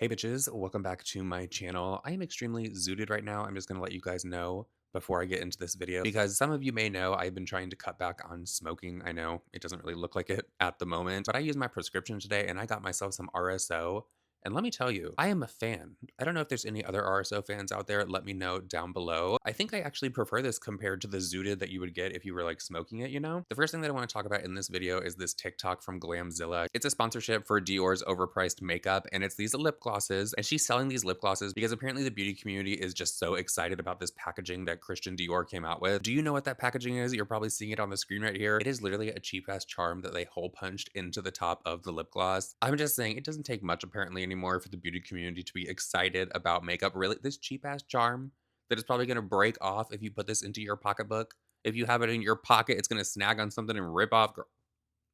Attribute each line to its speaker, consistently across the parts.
Speaker 1: Hey bitches, welcome back to my channel. I am extremely zooted right now. I'm just gonna let you guys know before I get into this video because some of you may know I've been trying to cut back on smoking. I know it doesn't really look like it at the moment, but I used my prescription today and I got myself some RSO. And let me tell you, I am a fan. I don't know if there's any other RSO fans out there. Let me know down below. I think I actually prefer this compared to the zooted that you would get if you were like smoking it, you know? The first thing that I want to talk about in this video is this TikTok from Glamzilla. It's a sponsorship for Dior's overpriced makeup, and it's these lip glosses. And she's selling these lip glosses because apparently the beauty community is just so excited about this packaging that Christian Dior came out with. Do you know what that packaging is? You're probably seeing it on the screen right here. It is literally a cheap ass charm that they hole punched into the top of the lip gloss. I'm just saying it doesn't take much apparently anymore for the beauty community to be excited about makeup. Really, this cheap ass charm that is probably going to break off if you put this into your pocketbook. If you have it in your pocket, it's going to snag on something and rip off.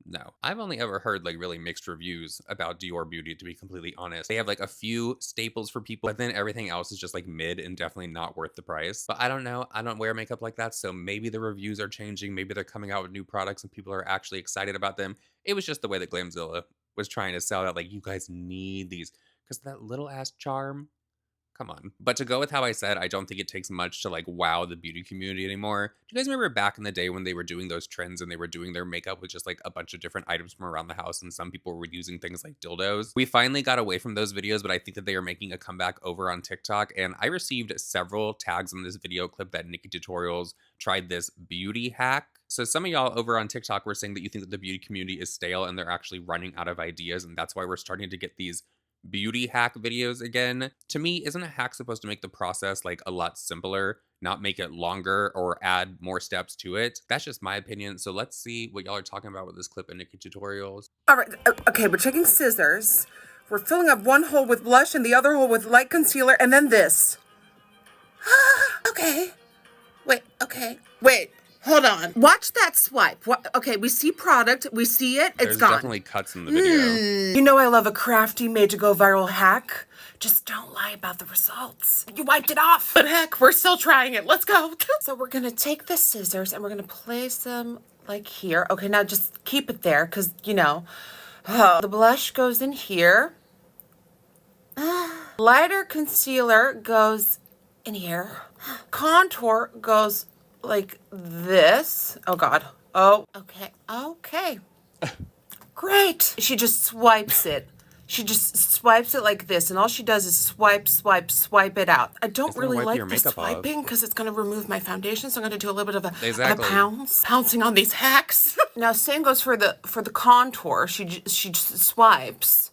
Speaker 1: No, I've only ever heard like really mixed reviews about Dior Beauty, to be completely honest. They have like a few staples for people, but then everything else is just like mid and definitely not worth the price. But I don't know. I don't wear makeup like that. So maybe the reviews are changing. Maybe they're coming out with new products and people are actually excited about them. It was just the way that Glamzilla was trying to sell that. Like, you guys need these because that little ass charm. Come on. But to go with how I said, I don't think it takes much to like wow the beauty community anymore. Do you guys remember back in the day when they were doing those trends and they were doing their makeup with just like a bunch of different items from around the house and some people were using things like dildos? We finally got away from those videos, but I think that they are making a comeback over on TikTok. And I received several tags on this video clip that NikkieTutorials tried this beauty hack. So some of y'all over on TikTok were saying that you think that the beauty community is stale and they're actually running out of ideas. And that's why we're starting to get these beauty hack videos again. To me, isn't a hack supposed to make the process like a lot simpler, not make it longer or add more steps to it? That's just my opinion. So let's see what y'all are talking about with this clip in NikkieTutorials.
Speaker 2: All right, okay, we're taking scissors. We're filling up one hole with blush and the other hole with light concealer, and then this. Okay. Wait, hold on. Watch that swipe. Okay, we see product, we see it,
Speaker 1: There's
Speaker 2: gone.
Speaker 1: definitely cuts in the video.
Speaker 2: You know I love a crafty, made-to-go viral hack. Just don't lie about the results. You wiped it off. But heck, we're still trying it. Let's go. So we're gonna take the scissors and we're gonna place them like here. Okay, now just keep it there because, you know, the blush goes in here. Lighter concealer goes in here. Contour goes like this. Oh, God. Oh, okay. Great. She just swipes it. She just swipes it like this, and all she does is swipe it out. I don't really like this swiping because it's going to remove my foundation, so I'm going to do a little bit of a pouncing on these hacks. Now, same goes for the contour. She just swipes.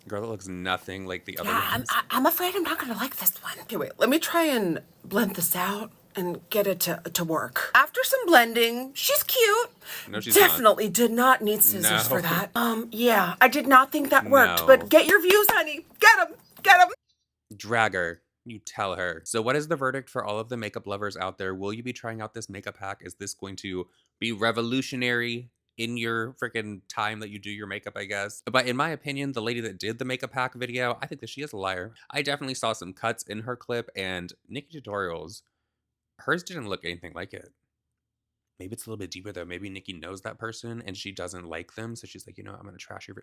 Speaker 1: Girl, that looks nothing like the other
Speaker 2: Yeah,
Speaker 1: ones.
Speaker 2: I'm afraid I'm not going to like this one. Okay, wait. Let me try and blend this out and get it to work. After some blending, she's cute.
Speaker 1: No, she's
Speaker 2: Definitely
Speaker 1: not.
Speaker 2: did not need scissors
Speaker 1: No.
Speaker 2: for that. Yeah, I did not think that worked, but get your views, honey. Get them.
Speaker 1: Drag her. You tell her. So what is the verdict for all of the makeup lovers out there? Will you be trying out this makeup hack? Is this going to be revolutionary in your freaking time that you do your makeup, I guess? But in my opinion, the lady that did the makeup hack video, I think that she is a liar. I definitely saw some cuts in her clip, and NikkieTutorials, hers didn't look anything like it. Maybe it's a little bit deeper though. Maybe Nikki knows that person and she doesn't like them. So she's like, you know, I'm going to trash your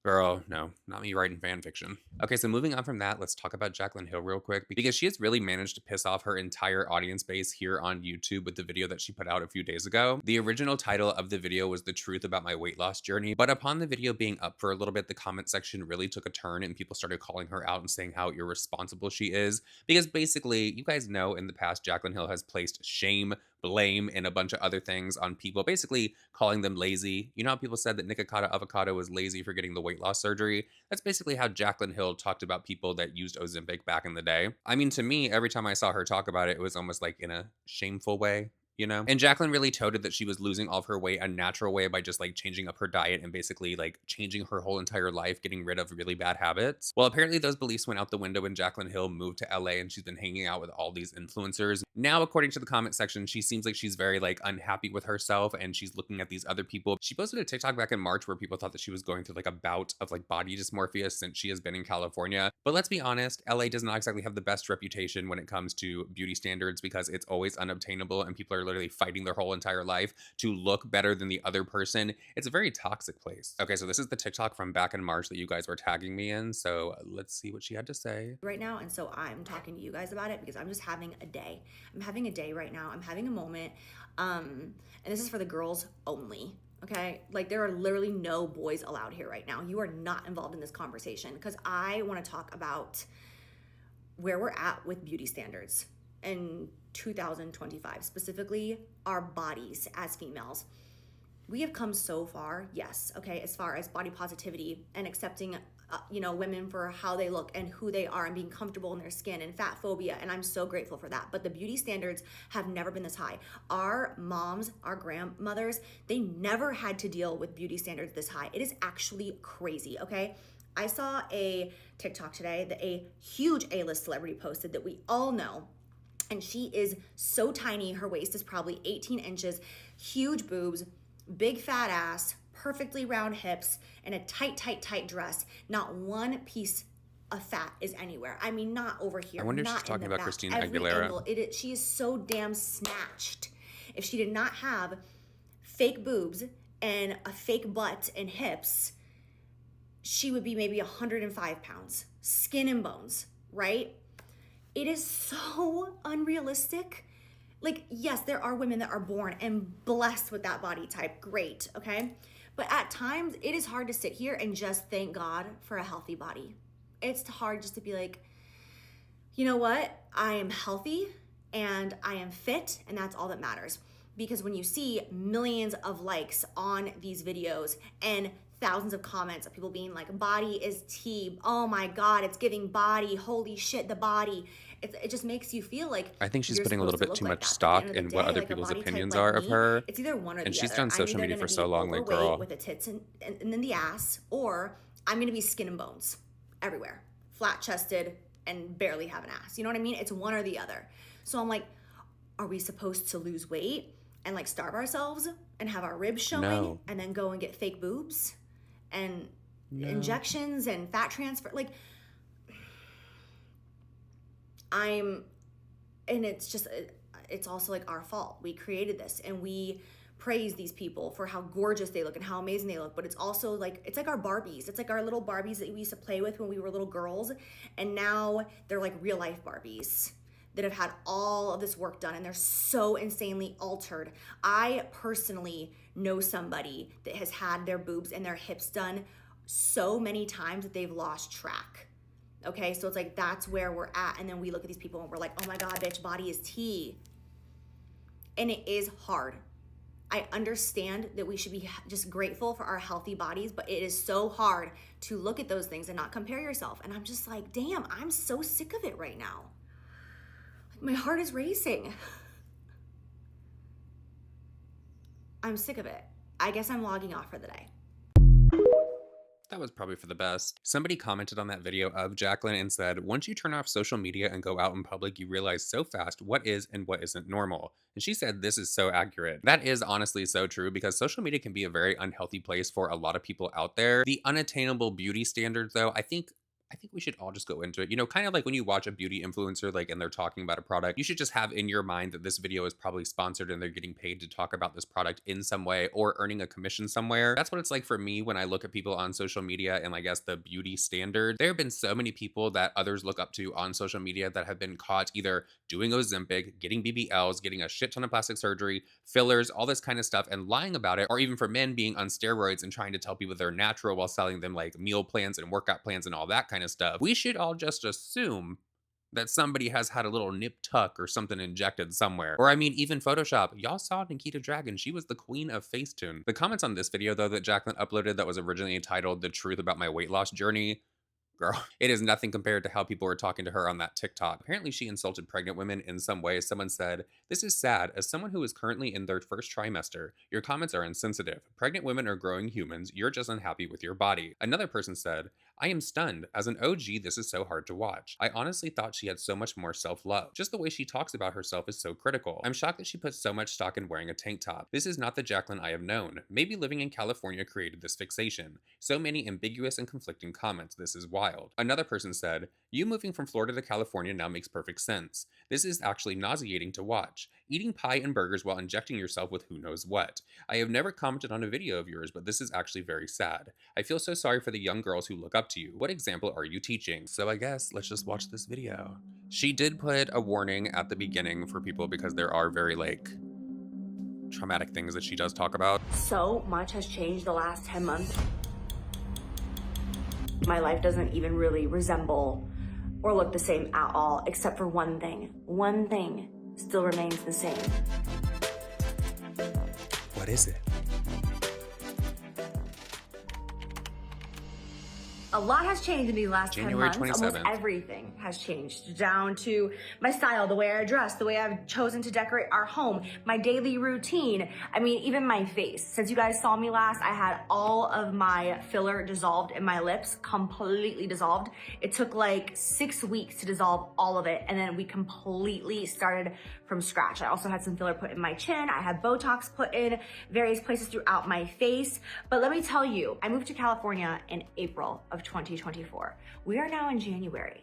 Speaker 1: girl. No, not me writing fan fiction. Okay, so moving on from that, let's talk about Jaclyn Hill real quick because she has really managed to piss off her entire audience base here on YouTube with the video that she put out a few days ago. The original title of the video was The Truth About My Weight Loss Journey, but upon the video being up for a little bit, the comment section really took a turn and people started calling her out and saying how irresponsible she is because basically, you guys know in the past, Jaclyn Hill has placed shame, blame, and a bunch of other things on people, basically calling them lazy. You know how people said that Nikocado Avocado was lazy for getting the weight loss surgery? That's basically how Jaclyn Hill talked about people that used Ozempic back in the day. I mean, to me, every time I saw her talk about it, it was almost like in a shameful way. You know? And Jaclyn really toted that she was losing all of her weight a natural way by just like changing up her diet and basically like changing her whole entire life, getting rid of really bad habits. Well, apparently those beliefs went out the window when Jaclyn Hill moved to LA and she's been hanging out with all these influencers. Now, according to the comment section, she seems like she's very like unhappy with herself and she's looking at these other people. She posted a TikTok back in March where people thought that she was going through like a bout of like body dysmorphia since she has been in California. But let's be honest, LA does not exactly have the best reputation when it comes to beauty standards because it's always unobtainable and people are literally fighting their whole entire life to look better than the other person. It's a very toxic place. Okay, so this is the TikTok from back in March that you guys were tagging me in. So let's see what she had to say.
Speaker 3: Right now, and so I'm talking to you guys about it because I'm just having a day. I'm having a day right now. I'm having a moment. And this is for the girls only. Okay? Like there are literally no boys allowed here right now. You are not involved in this conversation because I want to talk about where we're at with beauty standards in 2025, specifically our bodies as females. We have come so far, yes, okay, as far as body positivity and accepting, women for how they look and who they are and being comfortable in their skin and fat phobia, and I'm so grateful for that. But the beauty standards have never been this high. Our moms, our grandmothers, they never had to deal with beauty standards this high. It is actually crazy, okay? I saw a TikTok today that a huge A-list celebrity posted that we all know, and she is so tiny. Her waist is probably 18 inches, huge boobs, big fat ass, perfectly round hips, and a tight dress. Not one piece of fat is anywhere. I mean, not over here.
Speaker 1: I wonder if
Speaker 3: not
Speaker 1: she's talking
Speaker 3: in the
Speaker 1: about
Speaker 3: back.
Speaker 1: Christina
Speaker 3: Every
Speaker 1: Aguilera.
Speaker 3: angle, she is so damn snatched. If she did not have fake boobs and a fake butt and hips, she would be maybe 105 pounds, skin and bones, right? It is so unrealistic. Like, yes, there are women that are born and blessed with that body type. Great, okay? But at times, it is hard to sit here and just thank God for a healthy body. It's hard just to be like, you know what? I am healthy and I am fit, and that's all that matters. Because when you see millions of likes on these videos and thousands of comments of people being like, body is tea, oh my God, it's giving body, holy shit, the body. It just makes you feel like
Speaker 1: I think she's
Speaker 3: you're
Speaker 1: putting a little
Speaker 3: supposed to
Speaker 1: bit
Speaker 3: look
Speaker 1: too
Speaker 3: like
Speaker 1: much
Speaker 3: that. But at
Speaker 1: stock
Speaker 3: the end
Speaker 1: in
Speaker 3: of the
Speaker 1: what
Speaker 3: day,
Speaker 1: other
Speaker 3: like a
Speaker 1: people's
Speaker 3: body type
Speaker 1: opinions
Speaker 3: like
Speaker 1: are of
Speaker 3: me,
Speaker 1: her.
Speaker 3: it's either one or
Speaker 1: And
Speaker 3: the
Speaker 1: she's
Speaker 3: other.
Speaker 1: done
Speaker 3: I'm
Speaker 1: social
Speaker 3: either
Speaker 1: media
Speaker 3: gonna
Speaker 1: for
Speaker 3: be
Speaker 1: so long, like,
Speaker 3: overweight
Speaker 1: girl.
Speaker 3: with the tits and then the ass, or I'm gonna be skin and bones everywhere, flat chested and barely have an ass. You know what I mean? It's one or the other. So I'm like, are we supposed to lose weight and like starve ourselves and have our ribs showing
Speaker 1: No.
Speaker 3: and then go and get fake boobs and
Speaker 1: No.
Speaker 3: injections and fat transfer? Like, and it's also like our fault. We created this and we praise these people for how gorgeous they look and how amazing they look, but it's also like, it's like our Barbies. It's like our little Barbies that we used to play with when we were little girls, and now they're like real life Barbies that have had all of this work done and they're so insanely altered. I personally know somebody that has had their boobs and their hips done so many times that they've lost track. Okay, so it's like that's where we're at, and then we look at these people and we're like, oh my God, bitch, body is tea. And it is hard. I understand that we should be just grateful for our healthy bodies, but it is so hard to look at those things and not compare yourself. And I'm just like, damn, I'm so sick of it right now. Like, my heart is racing. I'm sick of it. I guess I'm logging off for the day.
Speaker 1: That was probably for the best. Somebody commented on that video of Jaclyn and said, once you turn off social media and go out in public, you realize so fast what is and what isn't normal. And she said, this is so accurate. That is honestly so true because social media can be a very unhealthy place for a lot of people out there. The unattainable beauty standards, though, I think we should all just go into it. You know, kind of like when you watch a beauty influencer, like, and they're talking about a product, you should just have in your mind that this video is probably sponsored and they're getting paid to talk about this product in some way or earning a commission somewhere. That's what it's like for me when I look at people on social media and I guess the beauty standard. There have been so many people that others look up to on social media that have been caught either doing Ozempic, getting BBLs, getting a shit ton of plastic surgery, fillers, all this kind of stuff, and lying about it, or even for men being on steroids and trying to tell people they're natural while selling them like meal plans and workout plans and all that kind of stuff. We should all just assume that somebody has had a little nip tuck or something injected somewhere. Or I mean, even Photoshop. Y'all saw Nikita Dragon. She was the queen of Facetune. The comments on this video, though, that Jaclyn uploaded that was originally entitled The Truth About My Weight Loss Journey, girl, it is nothing compared to how people were talking to her on that TikTok. Apparently, she insulted pregnant women in some way. Someone said, "This is sad. As someone who is currently in their first trimester, your comments are insensitive. Pregnant women are growing humans. You're just unhappy with your body." Another person said, I am stunned. As an OG, this is so hard to watch. I honestly thought she had so much more self-love. Just the way she talks about herself is so critical. I'm shocked that she puts so much stock in wearing a tank top. This is not the Jaclyn I have known. Maybe living in California created this fixation. So many ambiguous and conflicting comments. This is wild. Another person said, "You moving from Florida to California now makes perfect sense. This is actually nauseating to watch. Eating pie and burgers while injecting yourself with who knows what. I have never commented on a video of yours, but this is actually very sad. I feel so sorry for the young girls who look up to you. What example are you teaching?" So I guess let's just watch this video. She did put a warning at the beginning for people because there are very traumatic things that she does talk about.
Speaker 3: So much has changed the last 10 months. My life doesn't even really resemble or look the same at all, except for one thing. One thing still remains the same.
Speaker 1: What is it?
Speaker 3: A lot has changed in these last 10
Speaker 1: January
Speaker 3: months.
Speaker 1: 27th.
Speaker 3: Almost everything has changed, down to my style, the way I dress, the way I've chosen to decorate our home, my daily routine. I mean, even my face. Since you guys saw me last, I had all of my filler dissolved in my lips, completely dissolved. It took like 6 weeks to dissolve all of it, and then we completely started from scratch. I also had some filler put in my chin. I had Botox put in various places throughout my face. But let me tell you, I moved to California in April of 2024. We are now in January,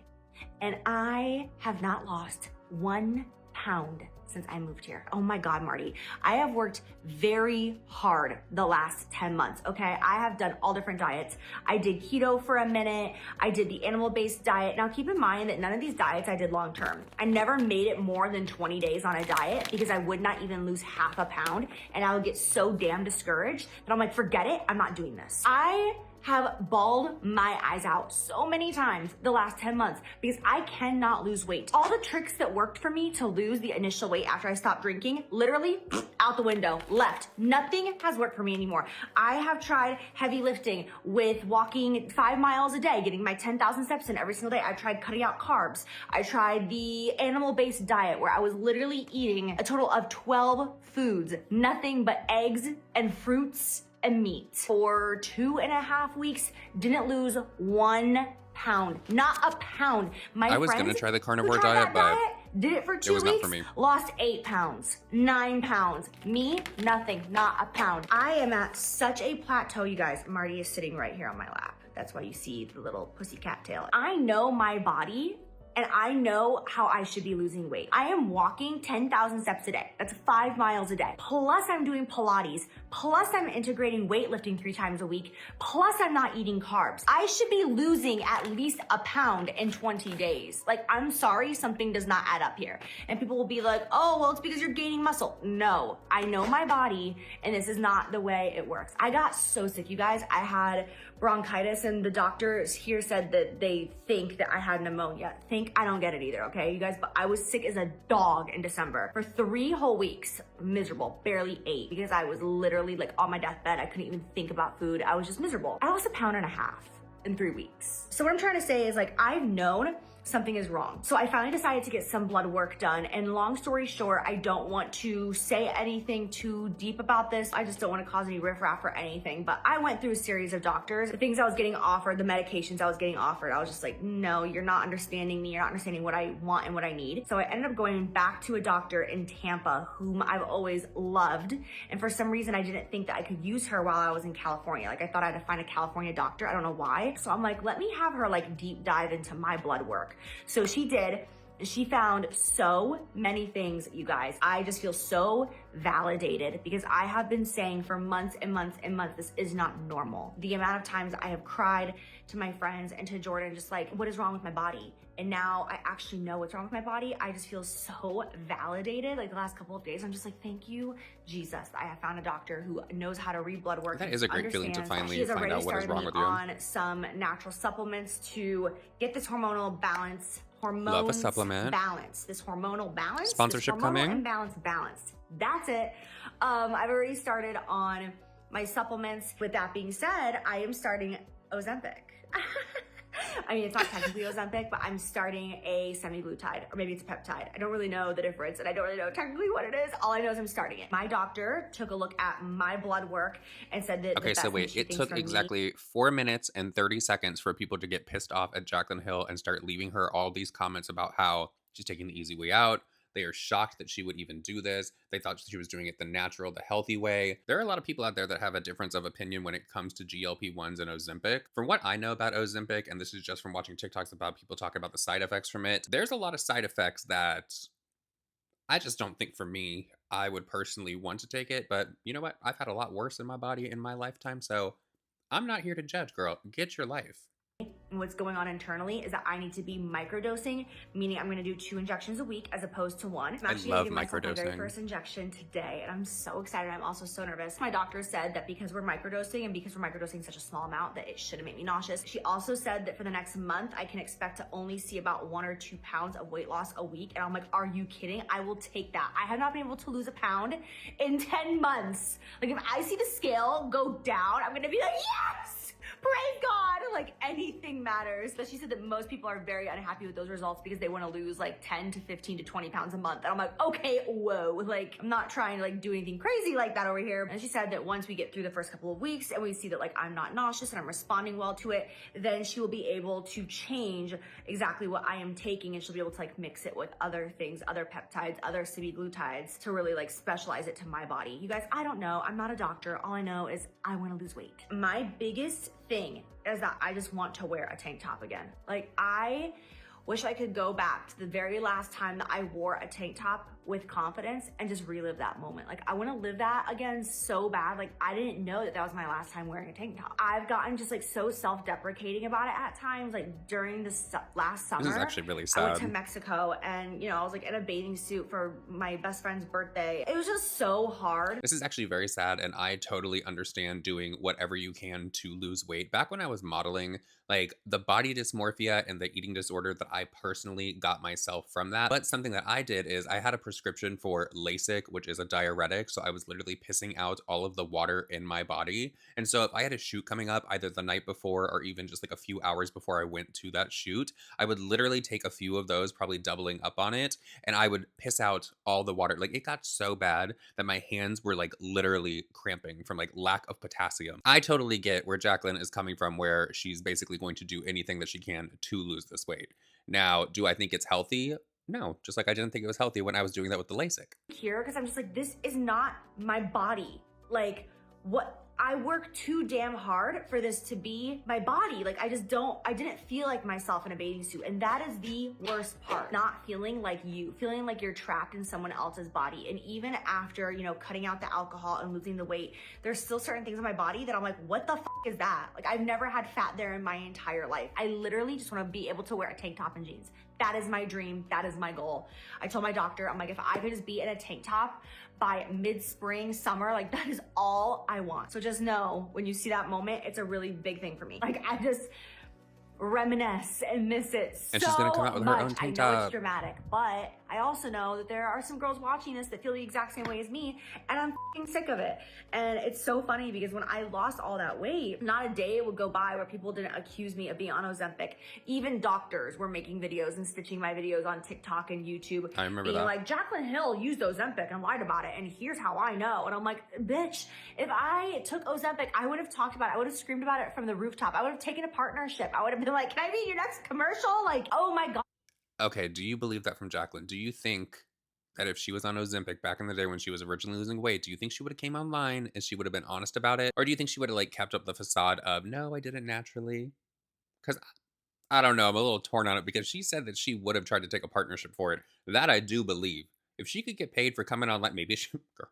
Speaker 3: and I have not lost 1 pound since I moved here. Oh my God, Marty. I have worked very hard the last 10 months, okay? I have done all different diets. I did keto for a minute. I did the animal-based diet. Now keep in mind that none of these diets I did long-term. I never made it more than 20 days on a diet because I would not even lose half a pound, and I would get so damn discouraged that I'm like, forget it, I'm not doing this. I have bawled my eyes out so many times the last 10 months because I cannot lose weight. All the tricks that worked for me to lose the initial weight after I stopped drinking, literally out the window, left. Nothing has worked for me anymore. I have tried heavy lifting with walking 5 miles a day, getting my 10,000 steps in every single day. I've tried cutting out carbs. I tried the animal-based diet where I was literally eating a total of 12 foods, nothing but eggs and fruits and meat. For 2.5 weeks, didn't lose 1 pound, not a pound.
Speaker 1: I was gonna try the carnivore diet, but
Speaker 3: did it for 2
Speaker 1: it was
Speaker 3: weeks,
Speaker 1: not for me.
Speaker 3: lost 8 pounds, 9 pounds. Me, nothing, not a pound. I am at such a plateau, you guys. Marty is sitting right here on my lap. That's why you see the little pussycat tail. I know my body, and I know how I should be losing weight. I am walking 10,000 steps a day. That's 5 miles a day. Plus I'm doing Pilates. Plus I'm integrating weightlifting 3 times a week. Plus I'm not eating carbs. I should be losing at least a pound in 20 days. Like, I'm sorry, something does not add up here. And people will be like, oh, well, it's because you're gaining muscle. No, I know my body, and this is not the way it works. I got so sick, you guys. I had bronchitis, and the doctors here said that they think that I had pneumonia. I don't get it either, okay, you guys? But I was sick as a dog in December for 3 whole weeks, miserable, barely ate because I was literally like on my deathbed. I couldn't even think about food. I was just miserable. I lost 1.5 pounds in 3 weeks. So what I'm trying to say is, like, I've known something is wrong. So I finally decided to get some blood work done. And long story short, I don't want to say anything too deep about this. I just don't want to cause any riffraff or anything. But I went through a series of doctors, the things I was getting offered, the medications I was getting offered. I was just like, no, you're not understanding me. You're not understanding what I want and what I need. So I ended up going back to a doctor in Tampa, whom I've always loved. And for some reason, I didn't think that I could use her while I was in California. Like, I thought I had to find a California doctor. I don't know why. So I'm like, let me have her like deep dive into my blood work. So she did. She found so many things, you guys. I just feel so validated because I have been saying for months and months and months, this is not normal. The amount of times I have cried to my friends and to Jordan, just like, what is wrong with my body? And now I actually know what's wrong with my body. I just feel so validated. Like, the last couple of days, I'm just like, thank you, Jesus. I have found a doctor who knows how to read blood work.
Speaker 1: That is a great feeling to finally find out what is wrong with you.
Speaker 3: On some natural supplements to get this hormonal balance.
Speaker 1: Love a supplement.
Speaker 3: Balance. This hormonal balance.
Speaker 1: Sponsorship
Speaker 3: this hormonal
Speaker 1: coming.
Speaker 3: Imbalance balanced. That's it. I've already started on my supplements. With that being said, I am starting Ozempic. I mean, it's not technically Ozempic, but I'm starting a semaglutide, or maybe it's a peptide. I don't really know the difference, and I don't really know technically what it is. All I know is I'm starting it. My doctor took a look at my blood work and said that
Speaker 1: Okay, so wait, it took exactly 4 minutes and 30 seconds for people to get pissed off at Jaclyn Hill and start leaving her all these comments about how she's taking the easy way out. They are shocked that she would even do this. They thought she was doing it the natural, the healthy way. There are a lot of people out there that have a difference of opinion when it comes to GLP-1s and Ozempic. From what I know about Ozempic, and this is just from watching TikToks about people talking about the side effects from it, there's a lot of side effects that I just don't think for me, I would personally want to take it. But you know what? I've had a lot worse in my body in my lifetime, so I'm not here to judge, girl. Get your life.
Speaker 3: And what's going on internally is that I need to be microdosing, meaning I'm going to do 2 injections a week as opposed to 1. I'm actually
Speaker 1: love
Speaker 3: gonna give myself my very
Speaker 1: microdosing.
Speaker 3: first injection today, and I'm so excited. I'm also so nervous. My doctor said that because we're microdosing and because we're microdosing such a small amount, that it shouldn't make me nauseous. She also said that for the next month, I can expect to only see about 1 or 2 pounds of weight loss a week. And I'm like, are you kidding? I will take that. I have not been able to lose a pound in 10 months. Like, if I see the scale go down, I'm going to be like, yes! Praise God, like anything matters. But she said that most people are very unhappy with those results because they want to lose like 10 to 15 to 20 pounds a month. And I'm like, okay, whoa, like I'm not trying to like do anything crazy like that over here. And she said that once we get through the first couple of weeks and we see that like I'm not nauseous and I'm responding well to it, then she will be able to change exactly what I am taking, and she'll be able to like mix it with other things, other peptides, other semaglutides to really like specialize it to my body. You guys, I don't know. I'm not a doctor. All I know is I want to lose weight. My biggest thing is that I just want to wear a tank top again. Like, I wish I could go back to the very last time that I wore a tank top with confidence and just relive that moment. Like, I want to live that again so bad. Like, I didn't know that that was my last time wearing a tank top. I've gotten just like so self-deprecating about it at times. Like during this last summer,
Speaker 1: This is actually really
Speaker 3: I went
Speaker 1: sad.
Speaker 3: to Mexico and, you know, I was like in a bathing suit for my best friend's birthday. It was just so hard.
Speaker 1: This is actually very sad, and I totally understand doing whatever you can to lose weight. Back when I was modeling, like the body dysmorphia and the eating disorder that I personally got myself from that. But something that I did is I had a prescription for Lasik, which is a diuretic. So I was literally pissing out all of the water in my body. And so if I had a shoot coming up either the night before or even just like a few hours before I went to that shoot, I would literally take a few of those, probably doubling up on it, and I would piss out all the water. Like, it got so bad that my hands were like literally cramping from like lack of potassium. I totally get where Jaclyn is coming from, where she's basically going to do anything that she can to lose this weight. Now, do I think it's healthy? No, just like I didn't think it was healthy when I was doing that with the Lasik.
Speaker 3: Here, because I'm just like, this is not my body. Like, what? I work too damn hard for this to be my body. Like, I didn't feel like myself in a bathing suit. And that is the worst part. Not feeling like you, feeling like you're trapped in someone else's body. And even after, you know, cutting out the alcohol and losing the weight, there's still certain things in my body that I'm like, what the fuck is that? Like, I've never had fat there in my entire life. I literally just want to be able to wear a tank top and jeans. That is my dream. That is my goal. I told my doctor, I'm like, if I could just be in a tank top by mid-spring, summer, like that is all I want. So just know when you see that moment, it's a really big thing for me. Like, I just reminisce and miss it
Speaker 1: And
Speaker 3: so
Speaker 1: she's gonna come out with her own
Speaker 3: much. I
Speaker 1: tank
Speaker 3: know
Speaker 1: top.
Speaker 3: it's dramatic, but I also know that there are some girls watching this that feel the exact same way as me, and I'm fucking sick of it. And it's so funny because when I lost all that weight, not a day would go by where people didn't accuse me of being on Ozempic. Even doctors were making videos and stitching my videos on TikTok and YouTube.
Speaker 1: I remember
Speaker 3: being
Speaker 1: that.
Speaker 3: like, Jaclyn Hill used Ozempic and lied about it, and here's how I know. And I'm like, bitch, if I took Ozempic, I would have talked about it. I would have screamed about it from the rooftop. I would have taken a partnership. I would have been like, can I be in your next commercial? Like, oh my God.
Speaker 1: Okay, do you believe that from Jaclyn? Do you think that if she was on Ozempic back in the day when she was originally losing weight, do you think she would have came online and she would have been honest about it? Or do you think she would have like kept up the facade of, no, I did it naturally? Because I don't know, I'm a little torn on it, because she said that she would have tried to take a partnership for it. That I do believe. If she could get paid for coming on, like, maybe she, girl,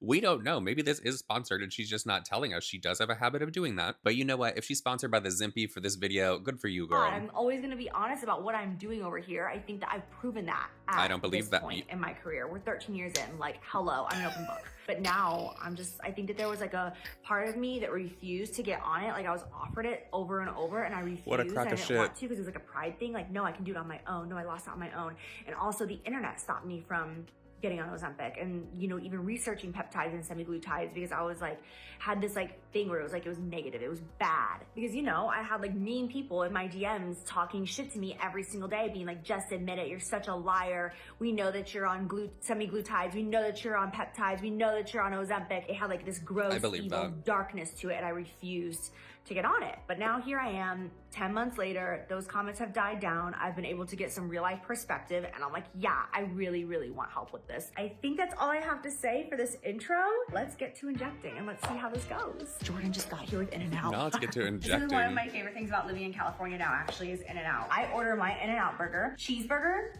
Speaker 1: we don't know. Maybe this is sponsored and she's just not telling us. She does have a habit of doing that. But you know what? If she's sponsored by the Zimpy for this video, good for you, girl.
Speaker 3: I'm always going to be honest about what I'm doing over here. I think that I've proven that at
Speaker 1: I don't believe
Speaker 3: this
Speaker 1: that.
Speaker 3: point in my career. We're 13 years in. Like, hello, I'm an open book. But now I think that there was like a part of me that refused to get on it. Like, I was offered it over and over and I refused.
Speaker 1: What a crock
Speaker 3: and I
Speaker 1: of
Speaker 3: didn't want
Speaker 1: shit.
Speaker 3: to because it was like a pride thing. Like, no, I can do it on my own. No, I lost it on my own. And also the internet stopped me from getting on Ozempic and, you know, even researching peptides and semaglutides, because I was like, had this like thing where it was like, it was negative, it was bad. Because, you know, I had like mean people in my DMs talking shit to me every single day, being like, just admit it, you're such a liar. We know that you're on semaglutides. We know that you're on peptides. We know that you're on Ozempic. It had like this gross, evil darkness to it, and I refused to get on it. But now here I am, 10 months later, those comments have died down. I've been able to get some real life perspective, and I'm like, yeah, I really, really want help with this. I think that's all I have to say for this intro. Let's get to injecting and let's see how this goes. Jordan just got here with In-N-Out.
Speaker 1: Now let's get to injecting.
Speaker 3: This is one of my favorite things about living in California now, actually, is In-N-Out. I order my In-N-Out burger, cheeseburger,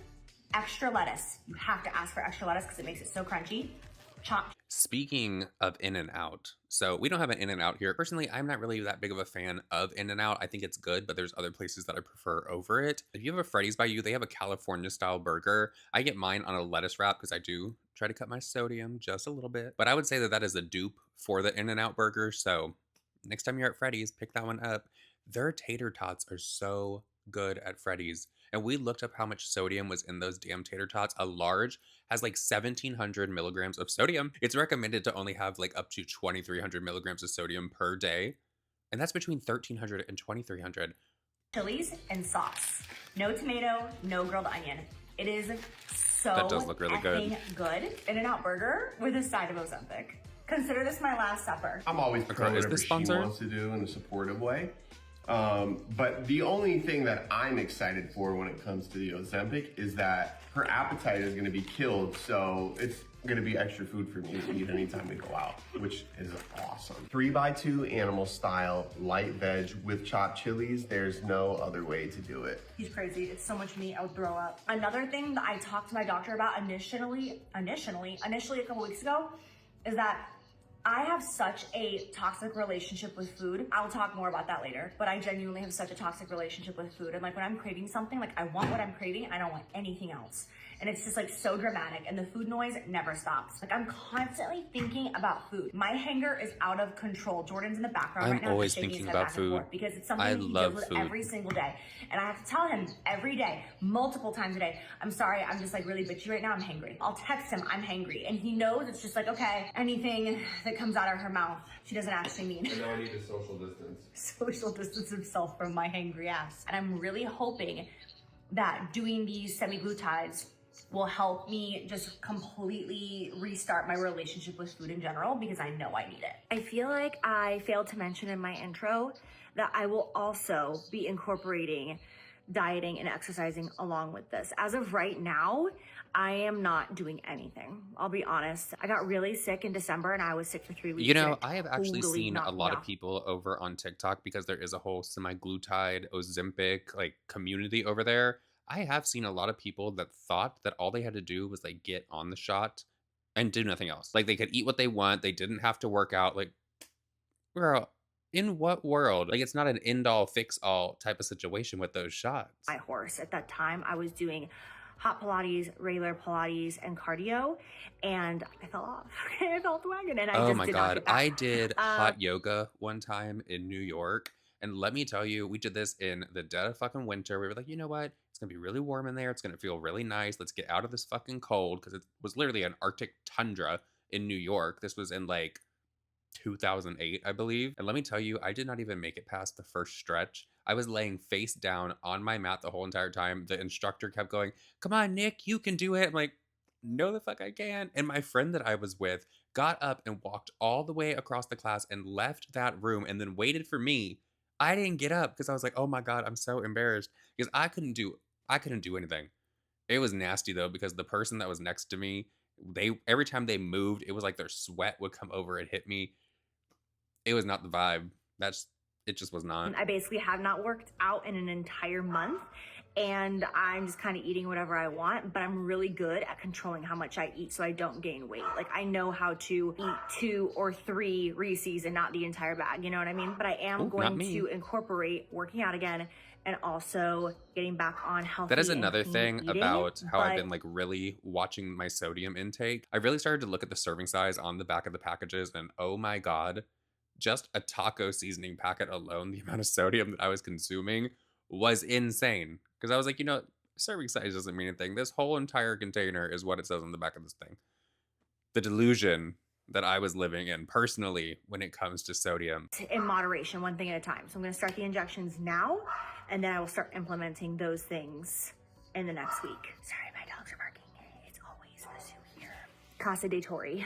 Speaker 3: extra lettuce. You have to ask for extra lettuce because it makes it so crunchy. Chopped.
Speaker 1: Speaking of In-N-Out, so we don't have an In-N-Out here. Personally, I'm not really that big of a fan of In-N-Out. I think it's good, but there's other places that I prefer over it. If you have a Freddy's by you, they have a California style burger. I get mine on a lettuce wrap because I do try to cut my sodium just a little bit. But I would say that that is a dupe for the In-N-Out burger. So next time you're at Freddy's, pick that one up. Their tater tots are so good at Freddy's. And we looked up how much sodium was in those damn tater tots. A large has like 1,700 milligrams of sodium. It's recommended to only have like up to 2,300 milligrams of sodium per day. And that's between 1,300 and 2,300.
Speaker 3: Chilies and sauce. No tomato, no grilled onion. It is so
Speaker 1: That does look really good.
Speaker 3: In-N-Out burger with a side of Ozempic. Consider this my last supper.
Speaker 4: I'm always pro
Speaker 1: is
Speaker 4: whatever
Speaker 1: this
Speaker 4: she
Speaker 1: sponsored?
Speaker 4: wants to do in a supportive way. But the only thing that I'm excited for when it comes to the Ozempic is that her appetite is going to be killed. So it's going to be extra food for me to eat anytime we go out, which is awesome. 3x2 animal style, light veg with chopped chilies. There's no other way to do it.
Speaker 3: He's crazy. It's so much meat, I would throw up. Another thing that I talked to my doctor about initially a couple weeks ago is that I have such a toxic relationship with food. I'll talk more about that later, but I genuinely have such a toxic relationship with food. And like when I'm craving something, like I want what I'm craving and I don't want anything else. And it's just like so dramatic, and the food noise never stops. Like I'm constantly thinking about food. My hanger is out of control. Jordan's in the background right now.
Speaker 1: I'm always
Speaker 3: shaking his
Speaker 1: thinking
Speaker 3: head
Speaker 1: about
Speaker 3: back and
Speaker 1: food.
Speaker 3: forth because it's something
Speaker 1: I
Speaker 3: that he
Speaker 1: love
Speaker 3: deals with
Speaker 1: food.
Speaker 3: every single day. And I have to tell him every day, multiple times a day, I'm sorry, I'm just like really bitchy right now, I'm hangry. I'll text him, I'm hangry. And he knows it's just like, okay, anything that comes out of her mouth, she doesn't actually mean.
Speaker 4: And now I need to social distance.
Speaker 3: Social distance himself from my hangry ass. And I'm really hoping that doing these semaglutides will help me just completely restart my relationship with food in general, because I know I need it. I feel like I failed to mention in my intro that I will also be incorporating dieting and exercising along with this. As of right now, I am not doing anything. I'll be honest. I got really sick in December and I was sick for 3 weeks.
Speaker 1: You know,
Speaker 3: and it
Speaker 1: I have actually
Speaker 3: totally
Speaker 1: seen a
Speaker 3: knocked me
Speaker 1: lot of
Speaker 3: off.
Speaker 1: people over on TikTok, because there is a whole semi-glutide, Ozempic, like community over there. I have seen a lot of people that thought that all they had to do was like get on the shot and do nothing else. Like they could eat what they want. They didn't have to work out. Like, girl, in what world? Like it's not an end-all, fix-all type of situation with those shots.
Speaker 3: My horse. At that time, I was doing hot Pilates, regular Pilates, and cardio, and I fell off. I fell off the wagon, and I
Speaker 1: Oh
Speaker 3: just
Speaker 1: my
Speaker 3: did not
Speaker 1: God.
Speaker 3: get back.
Speaker 1: I did hot yoga one time in New York. And let me tell you, we did this in the dead of fucking winter. We were like, you know what? It's going to be really warm in there. It's going to feel really nice. Let's get out of this fucking cold, because it was literally an Arctic tundra in New York. This was in like 2008, I believe. And let me tell you, I did not even make it past the first stretch. I was laying face down on my mat the whole entire time. The instructor kept going, come on, Nick, you can do it. I'm like, no, the fuck I can. And my friend that I was with got up and walked all the way across the class and left that room and then waited for me. I didn't get up because I was like, oh my God, I'm so embarrassed, because I couldn't do anything. It was nasty though, because the person that was next to me, every time they moved, it was like their sweat would come over and hit me. It was not the vibe. It just was not.
Speaker 3: I basically have not worked out in an entire month, and I'm just kind of eating whatever I want, but I'm really good at controlling how much I eat so I don't gain weight. Like I know how to eat 2 or 3 Reese's and not the entire bag, you know what I mean? But I am
Speaker 1: Ooh, not
Speaker 3: going
Speaker 1: me.
Speaker 3: to incorporate working out again and also getting back on healthy
Speaker 1: That is
Speaker 3: and
Speaker 1: another
Speaker 3: clean
Speaker 1: thing
Speaker 3: eating,
Speaker 1: about how I've
Speaker 3: but
Speaker 1: been like really watching my sodium intake. I really started to look at the serving size on the back of the packages, and oh my God, just a taco seasoning packet alone, the amount of sodium that I was consuming was insane. Because I was like, you know, Serving size doesn't mean anything. This whole entire container is what it says on the back of this thing. The delusion that I was living in personally when it comes to sodium.
Speaker 3: In moderation, one thing at a time. So I'm gonna start the injections now, and then I will start implementing those things in the next week. Sorry, my dogs are barking. It's always the zoo here. Casa de Tori.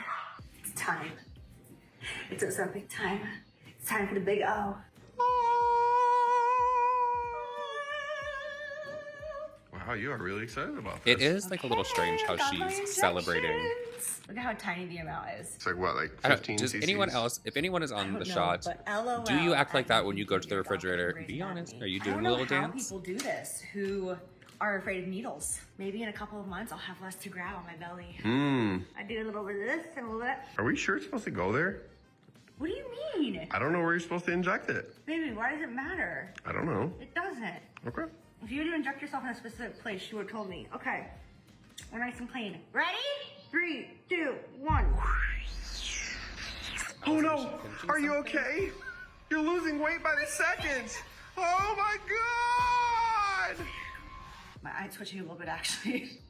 Speaker 3: It's time. It's Ozempic time. It's time for the big O.
Speaker 4: Wow, you are really excited about this.
Speaker 1: It is like a little strange how
Speaker 3: Got my
Speaker 1: she's celebrating.
Speaker 3: injections. Look at how tiny the amount is.
Speaker 4: It's like what, like
Speaker 1: I don't-
Speaker 4: 15
Speaker 1: Does
Speaker 4: cc's?
Speaker 1: anyone else, if anyone is on the shot,
Speaker 3: but LOL,
Speaker 1: do you act like
Speaker 3: I
Speaker 1: that
Speaker 3: think
Speaker 1: when you go to the
Speaker 3: your dog
Speaker 1: refrigerator?
Speaker 3: is
Speaker 1: Be
Speaker 3: raising
Speaker 1: honest.
Speaker 3: me.
Speaker 1: Are you
Speaker 3: I
Speaker 1: doing
Speaker 3: don't
Speaker 1: a
Speaker 3: know
Speaker 1: little
Speaker 3: how
Speaker 1: dance?
Speaker 3: people do this who are afraid of needles. Maybe in a couple of months I'll have less to grab on my belly. I do a little bit of this and a little bit.
Speaker 4: Are we sure it's supposed to go there?
Speaker 3: What do you mean?
Speaker 4: I don't know where you're supposed to inject it.
Speaker 3: Baby, why does it matter?
Speaker 4: I don't know.
Speaker 3: It doesn't.
Speaker 4: Okay.
Speaker 3: If you were to inject yourself in a specific place, you would have told me. Okay, we're nice and clean. Ready? 3, 2, 1.
Speaker 4: Oh no! Are you okay? You're losing weight by the second! Oh my god!
Speaker 3: My eye's twitching a little bit, actually.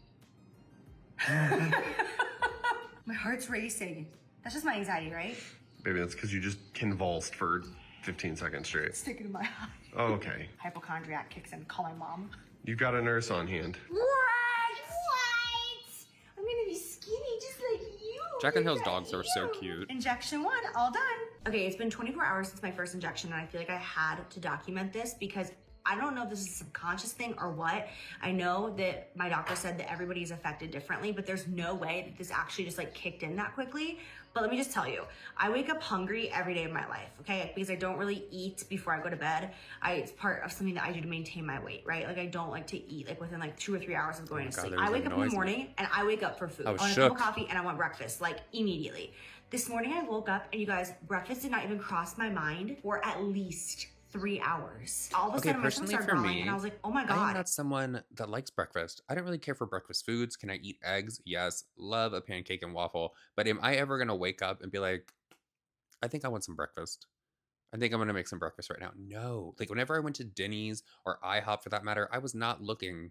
Speaker 3: My heart's racing. That's just my anxiety, right?
Speaker 4: Baby, that's because you just convulsed for 15 seconds straight.
Speaker 3: Sticking in my eye.
Speaker 4: Oh, okay.
Speaker 3: Hypochondriac kicks in. Call my mom.
Speaker 4: You've got a nurse on hand.
Speaker 3: What? I'm gonna be skinny just like you.
Speaker 1: Jaclyn Hill's dogs are so cute.
Speaker 3: Injection 1, all done. Okay, it's been 24 hours since my first injection, and I feel like I had to document this because I don't know if this is a subconscious thing or what. I know that my doctor said that everybody's affected differently, but there's no way that this actually just like kicked in that quickly. But let me just tell you, I wake up hungry every day of my life, okay? Because I don't really eat before I go to bed. It's part of something that I do to maintain my weight, right? Like I don't like to eat like within like 2 or 3 hours of going to sleep.
Speaker 1: there was
Speaker 3: I
Speaker 1: a
Speaker 3: wake up in the
Speaker 1: noise.
Speaker 3: morning and I wake up for food.
Speaker 1: I
Speaker 3: I
Speaker 1: was
Speaker 3: want a cup of
Speaker 1: shook.
Speaker 3: coffee and I want breakfast, like immediately. This morning I woke up and you guys, breakfast did not even cross my mind for at least 3 hours. All of a
Speaker 1: Okay,
Speaker 3: sudden my stomach
Speaker 1: personally
Speaker 3: started
Speaker 1: for
Speaker 3: growling
Speaker 1: me,
Speaker 3: and I was like, oh my
Speaker 1: I am
Speaker 3: God.
Speaker 1: not someone that likes breakfast. I don't really care for breakfast foods. Can I eat eggs? Yes. Love a pancake and waffle. But am I ever going to wake up and be like, I think I want some breakfast? I think I'm going to make some breakfast right now. No. Like whenever I went to Denny's or IHOP for that matter, I was not looking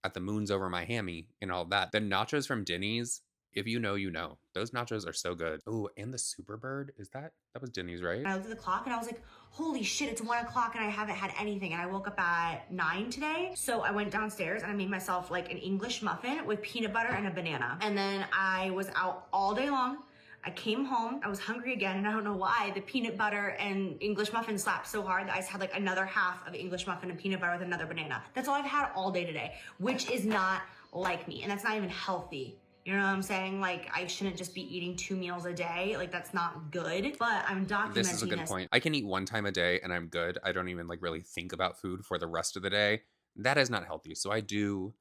Speaker 1: at the moons over my hammy and all that. The nachos from Denny's, if you know, you know. Those nachos are so good. Oh, and the Superbird, that was Denny's, right?
Speaker 3: I looked at the clock and I was like, holy shit, it's 1 o'clock and I haven't had anything. And I woke up at 9 today. So I went downstairs and I made myself like an English muffin with peanut butter and a banana. And then I was out all day long. I came home, I was hungry again, and I don't know why. The peanut butter and English muffin slapped so hard that I just had like another half of English muffin and peanut butter with another banana. That's all I've had all day today, which is not like me. And that's not even healthy. You know what I'm saying? Like, I shouldn't just be eating 2 meals a day. Like, that's not good. But I'm documenting
Speaker 1: This is a good point. I can eat 1 time a day and I'm good. I don't even like really think about food for the rest of the day. That is not healthy. So I do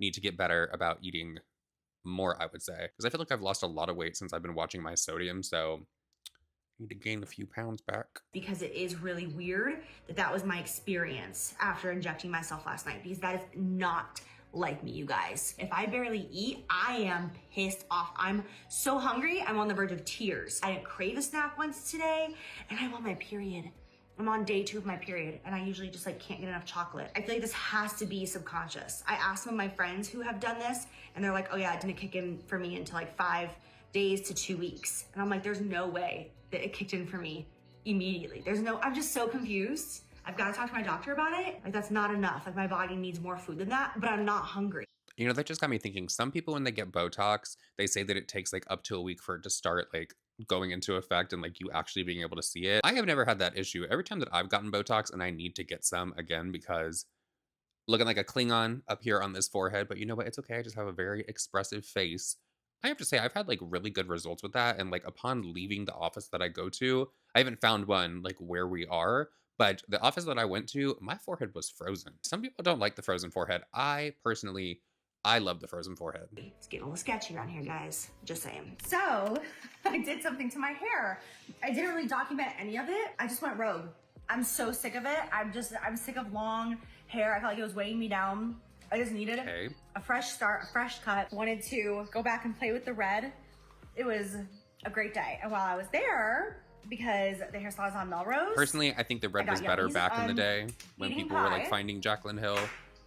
Speaker 1: need to get better about eating more, I would say. Because I feel like I've lost a lot of weight since I've been watching my sodium. So I need to gain a few pounds back.
Speaker 3: Because it is really weird that that was my experience after injecting myself last night. Because that is not like me, you guys. If I barely eat, I am pissed off. I'm so hungry, I'm on the verge of tears. I didn't crave a snack once today, and I'm on my period. I'm on day 2 of my period, and I usually just like can't get enough chocolate. I feel like this has to be subconscious. I asked some of my friends who have done this, and they're like, oh yeah, it didn't kick in for me until like 5 days to 2 weeks. And I'm like, there's no way that it kicked in for me immediately. I'm just so confused. I've got to talk to my doctor about it. Like, that's not enough. Like, my body needs more food than that, but I'm not hungry.
Speaker 1: You know, that just got me thinking. Some people, when they get Botox, they say that it takes like up to a week for it to start like going into effect and like you actually being able to see it. I have never had that issue. Every time that I've gotten Botox, and I need to get some again because looking like a Klingon up here on this forehead, but you know what? It's okay. I just have a very expressive face. I have to say, I've had like really good results with that. And like upon leaving the office that I go to, I haven't found one like where we are, but the office that I went to, my forehead was frozen. Some people don't like the frozen forehead. I love the frozen forehead.
Speaker 3: It's getting a little sketchy around here, guys. Just saying. So, I did something to my hair. I didn't really document any of it. I just went rogue. I'm so sick of it. I'm sick of long hair. I felt like it was weighing me down. I just needed a fresh start, a fresh cut. Wanted to go back and play with the red. It was a great day. And while I was there, because the hair salon is on Melrose.
Speaker 1: Personally, I think the red was better back in the day when people were like finding Jaclyn Hill.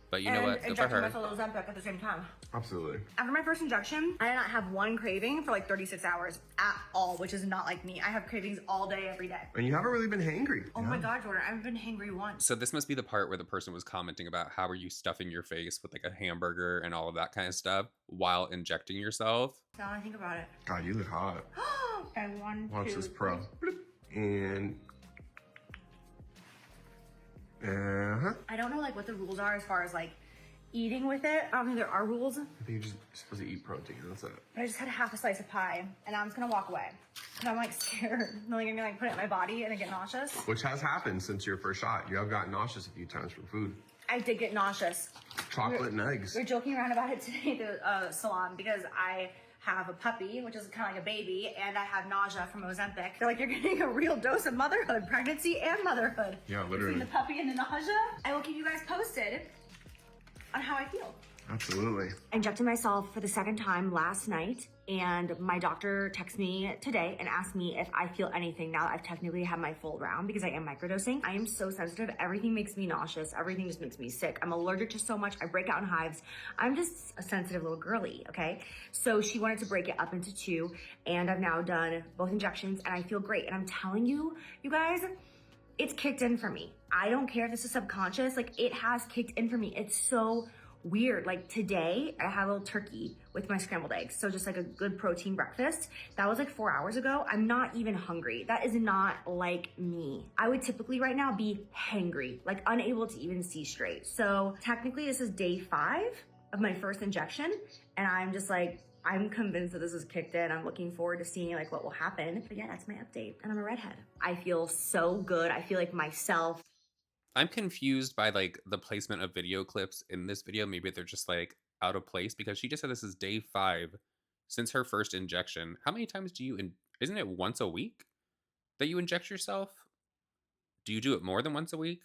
Speaker 1: But you know
Speaker 3: and
Speaker 1: what? Good for
Speaker 3: injecting
Speaker 1: her.
Speaker 3: myself with Ozempic at the same time.
Speaker 4: Absolutely.
Speaker 3: After my first injection, I did not have one craving for like 36 hours at all, which is not like me. I have cravings all day, every day.
Speaker 4: And you haven't really been hangry.
Speaker 3: Oh my God, Jordan, I haven't been hangry once.
Speaker 1: So this must be the part where the person was commenting about how are you stuffing your face with like a hamburger and all of that kind of stuff while injecting yourself.
Speaker 3: Now I think about it.
Speaker 4: God, you look hot.
Speaker 3: Okay, one,
Speaker 4: Watch
Speaker 3: two,
Speaker 4: this pro.
Speaker 3: three.
Speaker 4: And
Speaker 3: I don't know like what the rules are as far as like eating with it. I don't think there are rules,
Speaker 4: I think you're just supposed to eat protein. That's it.
Speaker 3: but I just had half a slice of pie and I'm just gonna walk away. And I'm like scared. I'm like gonna like put it in my body and then get nauseous.
Speaker 4: Which has happened since your first shot. You have gotten nauseous a few times from food.
Speaker 3: I did get nauseous.
Speaker 4: Chocolate and eggs.
Speaker 3: We were joking around about it today at the salon because I have a puppy, which is kind of like a baby, and I have nausea from Ozempic. They're like, you're getting a real dose of motherhood, pregnancy and motherhood.
Speaker 4: Yeah, literally.
Speaker 3: Between the puppy and the nausea. I will keep you guys posted on how I feel.
Speaker 4: Absolutely.
Speaker 3: I injected myself for the second time last night, and my doctor texted me today and asked me if I feel anything now that I've technically had my full round because I am microdosing. I am so sensitive. Everything makes me nauseous. Everything just makes me sick. I'm allergic to so much. I break out in hives. I'm just a sensitive little girly, okay? So she wanted to break it up into 2, and I've now done both injections, and I feel great. And I'm telling you, you guys, it's kicked in for me. I don't care if this is subconscious. Like, it has kicked in for me. It's so weird. Like today, I had a little turkey with my scrambled eggs. So just like a good protein breakfast. That was like 4 hours ago. I'm not even hungry. That is not like me. I would typically right now be hangry, like unable to even see straight. So technically this is day 5 of my first injection. And I'm just like, I'm convinced that this is kicked in. I'm looking forward to seeing like what will happen. But yeah, that's my update. And I'm a redhead. I feel so good. I feel like myself.
Speaker 1: I'm confused by like the placement of video clips in this video. Maybe they're just like out of place because she just said this is day 5 since her first injection. How many times do you, isn't it once a week that you inject yourself? Do you do it more than once a week?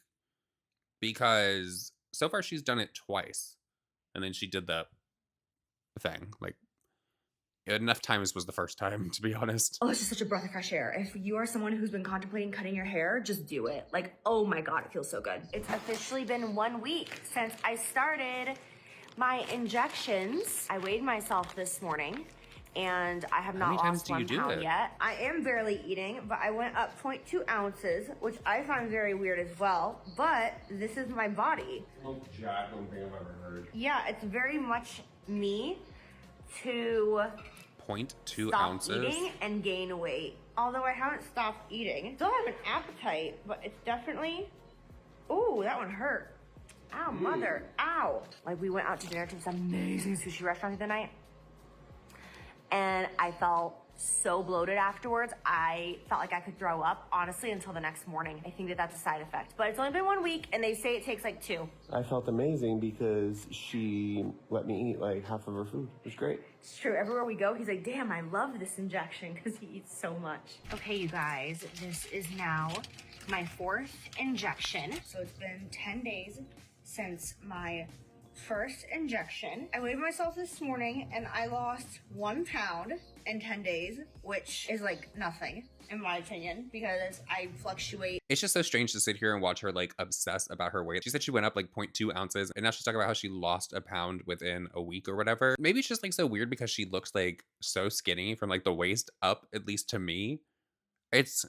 Speaker 1: Because so far she's done it twice. And then she did the thing. Like, enough times was the first time, to be honest.
Speaker 3: Oh, it's just such a breath of fresh air. If you are someone who's been contemplating cutting your hair, just do it. Like, oh my God, it feels so good. It's officially been 1 week since I started my injections. I weighed myself this morning and I have not lost 1 pound yet. I am barely eating, but I went up 0.2 ounces, which I find very weird as well, but this is my body.
Speaker 4: Most Jaclyn thing I've ever heard.
Speaker 3: Yeah, it's very much me to
Speaker 1: 0.2
Speaker 3: stop
Speaker 1: ounces.
Speaker 3: eating and gain weight. Although I haven't stopped eating. Still have an appetite, but it's definitely, ooh, that one hurt. Ow, mother, ow. Like we went out to dinner to this amazing sushi restaurant the other night and I felt so bloated afterwards. I felt like I could throw up, honestly, until the next morning. I think that that's a side effect. But it's only been 1 week, and they say it takes like 2.
Speaker 5: I felt amazing because she let me eat like half of her food. It was great.
Speaker 3: It's true. Everywhere we go, he's like, damn, I love this injection because he eats so much. Okay, you guys, this is now my 4th injection. So it's been 10 days since my first injection. I weighed myself this morning and I lost 1 pound in 10 days, which is like nothing in my opinion because I fluctuate.
Speaker 1: It's just so strange to sit here and watch her like obsess about her weight. She said she went up like 0.2 ounces and now she's talking about how she lost a pound within a week or whatever. Maybe it's just like so weird because she looks like so skinny from like the waist up, at least to me. It's,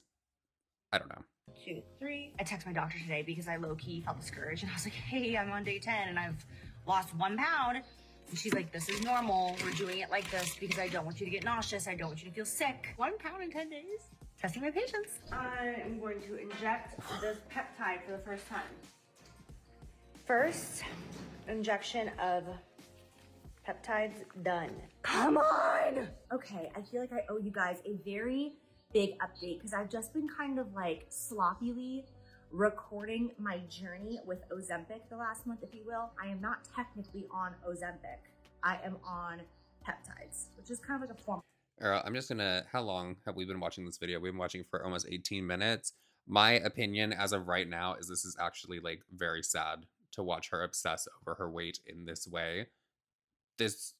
Speaker 1: I don't know.
Speaker 3: 2, 3. I texted my doctor today because I low-key felt discouraged and I was like, hey, I'm on day 10 and I've lost 1 pound. And she's like, this is normal. We're doing it like this because I don't want you to get nauseous. I don't want you to feel sick. 1 pound in 10 days. Testing my patience. I am going to inject this peptide for the first time. First injection of peptides done. Come on! Okay, I feel like I owe you guys a very big update because I've just been kind of like sloppily recording my journey with Ozempic the last month, if you will. I am not technically on Ozempic. I am on peptides, which is kind of like a form.
Speaker 1: I'm just gonna, how long have we been watching this video? We've been watching for almost 18 minutes. My opinion as of right now is this is actually like very sad to watch her obsess over her weight in this way. This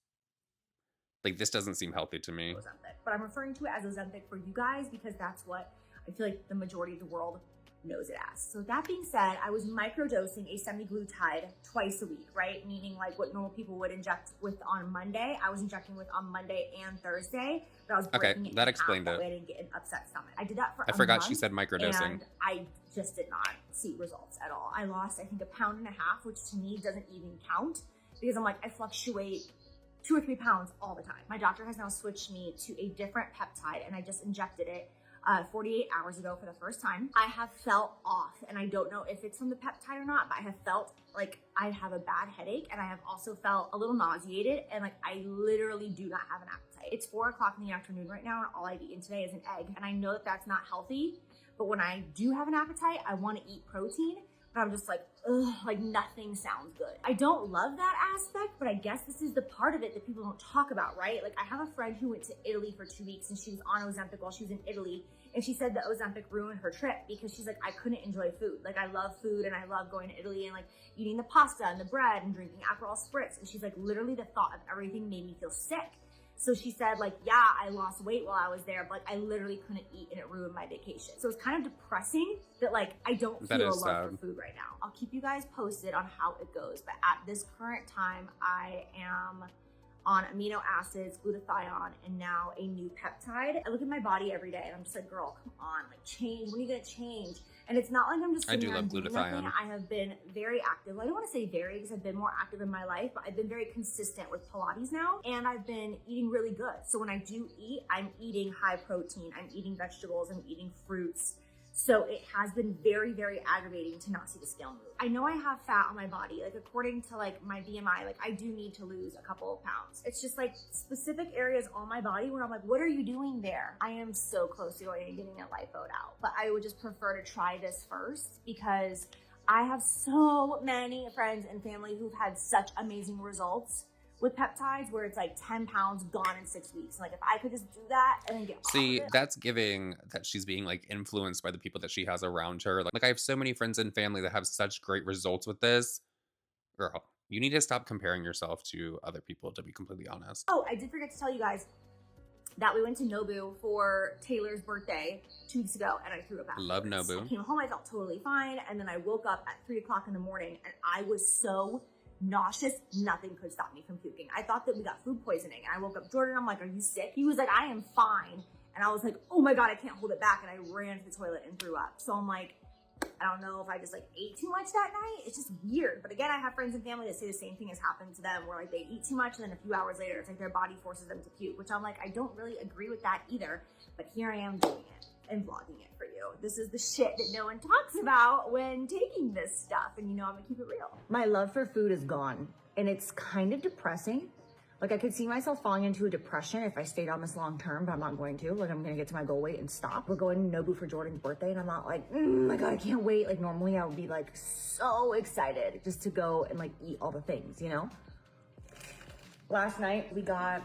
Speaker 1: doesn't seem healthy to me.
Speaker 3: Ozempic, but I'm referring to it as Ozempic for you guys because that's what I feel like the majority of the world knows it as. So that being said, I was microdosing a semaglutide twice a week, right? Meaning like what normal people would inject with on Monday, I was injecting with on Monday and Thursday, but I was breaking it
Speaker 1: that
Speaker 3: in
Speaker 1: explained
Speaker 3: half,
Speaker 1: it.
Speaker 3: that way I didn't get an upset stomach. I did that for
Speaker 1: I
Speaker 3: a
Speaker 1: forgot
Speaker 3: month,
Speaker 1: she said microdosing.
Speaker 3: and I just did not see results at all. I lost, I think, 1.5 pounds, which to me doesn't even count because I'm like, I fluctuate 2 or 3 pounds all the time. My doctor has now switched me to a different peptide, and I just injected it 48 hours ago for the first time. I have felt off, and I don't know if it's from the peptide or not, but I have felt like I have a bad headache, and I have also felt a little nauseated, and like I literally do not have an appetite. It's 4 o'clock in the afternoon right now, and all I've eaten today is an egg, and I know that that's not healthy, but when I do have an appetite, I want to eat protein, but I'm just like, ugh, like nothing sounds good. I don't love that aspect, but I guess this is the part of it that people don't talk about, right? Like I have a friend who went to Italy for 2 weeks and she was on Ozempic while she was in Italy. And she said that Ozempic ruined her trip because she's like, I couldn't enjoy food. Like I love food and I love going to Italy and like eating the pasta and the bread and drinking Aperol Spritz. And she's like, literally the thought of everything made me feel sick. So she said like, yeah, I lost weight while I was there, but like I literally couldn't eat and it ruined my vacation. So it's kind of depressing that like I don't feel a love for food right now. I'll keep you guys posted on how it goes, but at this current time, I am on amino acids, glutathione, and now a new peptide. I look at my body every day and I'm just like, girl, come on, like change. When are you gonna change? And it's not like I'm just sitting there and doing nothing. I have been very active. Well, I don't want to say very because I've been more active in my life, but I've been very consistent with Pilates now, and I've been eating really good. So when I do eat, I'm eating high protein, I'm eating vegetables, I'm eating fruits. So it has been very, very aggravating to not see the scale move. I know I have fat on my body, like according to like my BMI, like I do need to lose a couple of pounds. It's just like specific areas on my body where I'm like, what are you doing there? I am so close to going and getting a lipo out, but I would just prefer to try this first because I have so many friends and family who've had such amazing results with peptides where it's like 10 pounds gone in 6 weeks. Like if I could just do that and then get
Speaker 1: See, that's giving that she's being like influenced by the people that she has around her. Like I have so many friends and family that have such great results with this. Girl, you need to stop comparing yourself to other people, to be completely honest.
Speaker 3: Oh, I did forget to tell you guys that we went to Nobu for Taylor's birthday 2 weeks ago and I threw up afterwards.
Speaker 1: Love Nobu.
Speaker 3: I came home, I felt totally fine, and then I woke up at 3 o'clock in the morning and I was so nauseous, nothing could stop me from puking. I thought that we got food poisoning, and I woke up Jordan, I'm like, are you sick? He was like, I am fine. And I was like, oh my God, I can't hold it back. And I ran to the toilet and threw up. So I'm like, I don't know if I just like ate too much that night. It's just weird. But again, I have friends and family that say the same thing has happened to them where like they eat too much and then a few hours later, it's like their body forces them to puke, which I'm like, I don't really agree with that either. But here I am doing it and vlogging it for you. This is the shit that no one talks about when taking this stuff. And you know, I'm gonna keep it real. My love for food is gone. And it's kind of depressing. Like I could see myself falling into a depression if I stayed on this long term, but I'm not going to. Like I'm gonna get to my goal weight and stop. We're going to Nobu for Jordan's birthday and I'm not like, oh my God, I can't wait. Like normally I would be like so excited just to go and like eat all the things, you know? Last night we got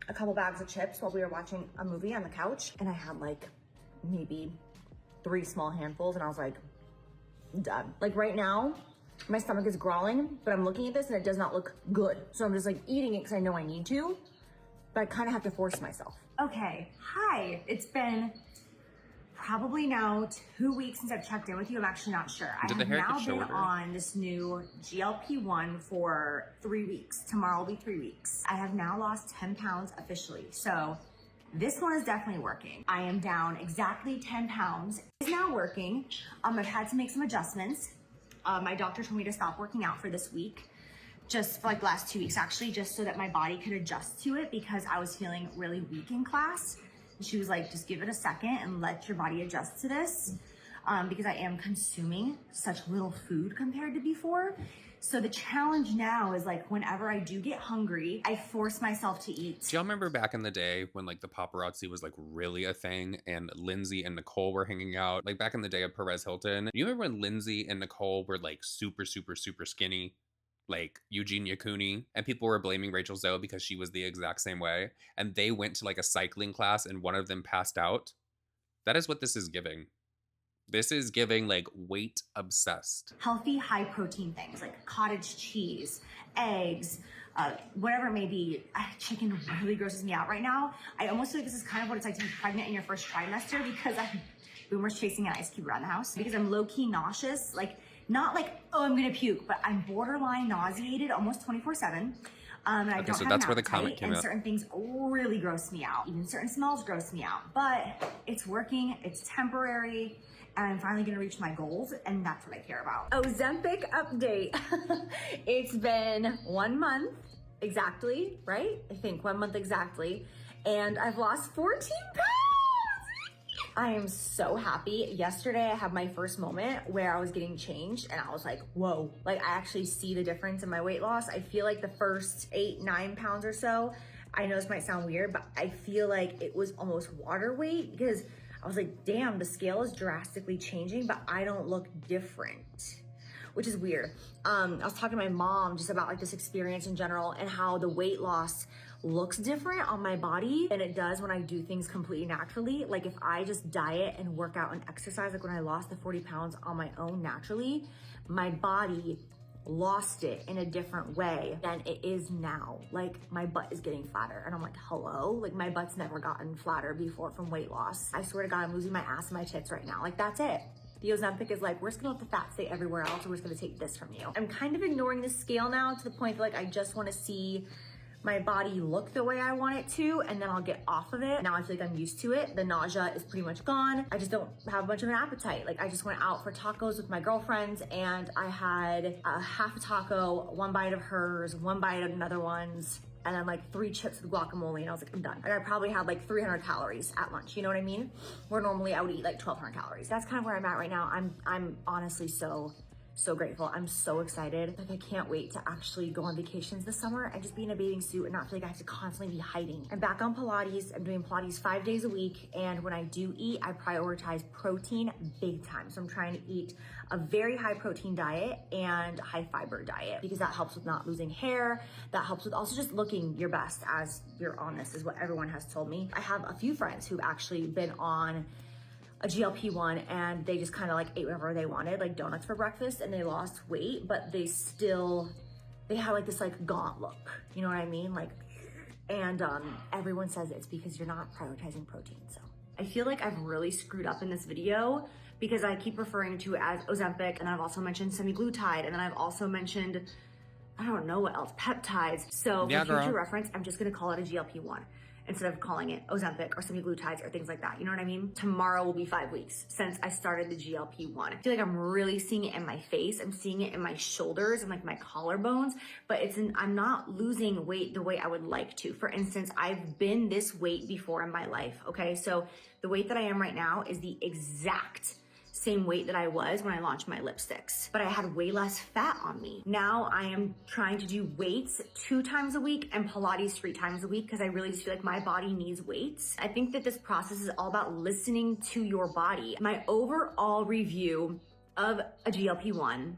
Speaker 3: a couple bags of chips while we were watching a movie on the couch and I had like maybe 3 small handfuls and I was like, done. Like right now, my stomach is growling, but I'm looking at this and it does not look good. So I'm just like eating it because I know I need to, but I kind of have to force myself. Okay, hi. It's been probably now 2 weeks since I've checked in with you. I'm actually not sure. I have now been on this new GLP-1 for 3 weeks. Tomorrow will be 3 weeks. I have now lost 10 pounds officially. So this one is definitely working. I am down exactly 10 pounds. It's now working. I've had to make some adjustments. My doctor told me to stop working out for this week, just for like the last 2 weeks actually, just so that my body could adjust to it because I was feeling really weak in class. And she was like, just give it a second and let your body adjust to this because I am consuming such little food compared to before. So the challenge now is like whenever I do get hungry, I force myself to eat.
Speaker 1: Do y'all remember back in the day when like the paparazzi was like really a thing and Lindsay and Nicole were hanging out? Like back in the day of Perez Hilton. You remember when Lindsay and Nicole were like super, super, super skinny? Like Eugenia Cooney, and people were blaming Rachel Zoe because she was the exact same way. And they went to like a cycling class and one of them passed out. That is what this is giving. This is giving like weight obsessed.
Speaker 3: Healthy, high protein things like cottage cheese, eggs, whatever it may be. Chicken really grosses me out right now. I almost feel like this is kind of what it's like to be pregnant in your first trimester because I'm Boomer's chasing an ice cube around the house because I'm low-key nauseous. Like, not like, oh, I'm gonna puke, but I'm borderline nauseated almost 24/7. And I don't
Speaker 1: so
Speaker 3: have
Speaker 1: that's
Speaker 3: an
Speaker 1: where the comment
Speaker 3: appetite,
Speaker 1: came
Speaker 3: and
Speaker 1: up.
Speaker 3: certain things really gross me out. Even certain smells gross me out, but it's working, it's temporary, and I'm finally gonna reach my goals, and that's what I care about. Ozempic update. It's been 1 month exactly, right? I think 1 month exactly, and I've lost 14 pounds. I am so happy. Yesterday I had my first moment where I was getting changed and I was like, whoa, like I actually see the difference in my weight loss. I feel like the first 8-9 pounds or so, I know this might sound weird, but I feel like it was almost water weight because I was like, damn, the scale is drastically changing, but I don't look different, which is weird. I was talking to my mom just about like this experience in general and how the weight loss looks different on my body than it does when I do things completely naturally. Like if I just diet and work out and exercise, like when I lost the 40 pounds on my own naturally, my body lost it in a different way than it is now. Like my butt is getting flatter and I'm like, hello? Like my butt's never gotten flatter before from weight loss. I swear to God, I'm losing my ass and my tits right now. Like that's it. The Ozempic is like, we're just gonna let the fat stay everywhere else and we're just gonna take this from you. I'm kind of ignoring the scale now to the point that like I just wanna see my body look the way I want it to, and then I'll get off of it. Now I feel like I'm used to it. The nausea is pretty much gone. I just don't have much of an appetite. Like I just went out for tacos with my girlfriends and I had a half a taco, 1 bite of hers, 1 bite of another one's, and then like 3 chips with guacamole, and I was like, I'm done. And I probably had like 300 calories at lunch, you know what I mean? Where normally I would eat like 1,200 calories. That's kind of where I'm at right now. I'm honestly so grateful. I'm so excited. Like I can't wait to actually go on vacations this summer and just be in a bathing suit and not feel like I have to constantly be hiding. I'm back on Pilates. I'm doing Pilates 5 days a week. And when I do eat, I prioritize protein big time. So I'm trying to eat a very high protein diet and high fiber diet because that helps with not losing hair. That helps with also just looking your best as you're on this is what everyone has told me. I have a few friends who've actually been on a GLP-1 and they just kind of like ate whatever they wanted, like donuts for breakfast, and they lost weight, but they had like this like gaunt look, you know what I mean? Like, and everyone says it's because you're not prioritizing protein. So I feel like I've really screwed up in this video because I keep referring to it as Ozempic, and I've also mentioned semaglutide, and then I've also mentioned, I don't know what else, peptides. So
Speaker 1: Yeah,
Speaker 3: for future
Speaker 1: girl.
Speaker 3: reference, I'm just gonna call it a GLP-1. Instead of calling it Ozempic or semaglutides or things like that. You know what I mean? Tomorrow will be 5 weeks since I started the GLP-1. I feel like I'm really seeing it in my face. I'm seeing it in my shoulders and like my collarbones, but I'm not losing weight the way I would like to. For instance, I've been this weight before in my life, okay? So the weight that I am right now is the exact same weight that I was when I launched my lipsticks, but I had way less fat on me. Now I am trying to do weights 2 times a week and Pilates 3 times a week because I really just feel like my body needs weights. I think that this process is all about listening to your body. My overall review of a GLP-1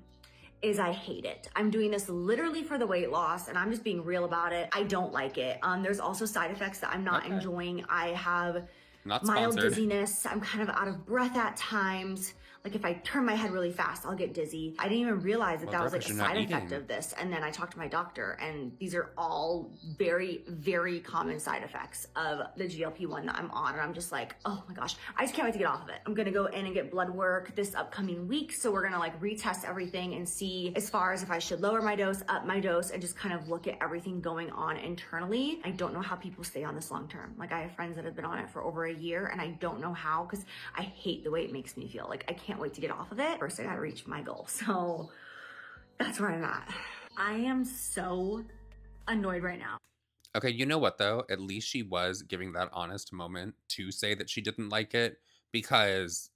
Speaker 3: is I hate it. I'm doing this literally for the weight loss and I'm just being real about it. I don't like it. There's also side effects that I'm not enjoying. I have
Speaker 1: Not
Speaker 3: mild
Speaker 1: sponsored.
Speaker 3: dizziness. I'm kind of out of breath at times. Like if I turn my head really fast, I'll get dizzy. I didn't even realize that that was like a side effect of this. And then I talked to my doctor and these are all very, very common side effects of the GLP-1 that I'm on. And I'm just like, oh my gosh, I just can't wait to get off of it. I'm gonna go in and get blood work this upcoming week. So we're gonna like retest everything and see as far as if I should lower my dose, up my dose, and just kind of look at everything going on internally. I don't know how people stay on this long term. Like I have friends that have been on it for over a year and I don't know how because I hate the way it makes me feel. Like I can't wait to get off of it. First I gotta reach my goal. So that's where I'm at. I am so annoyed right now.
Speaker 1: Okay, you know what though? At least she was giving that honest moment to say that she didn't like it because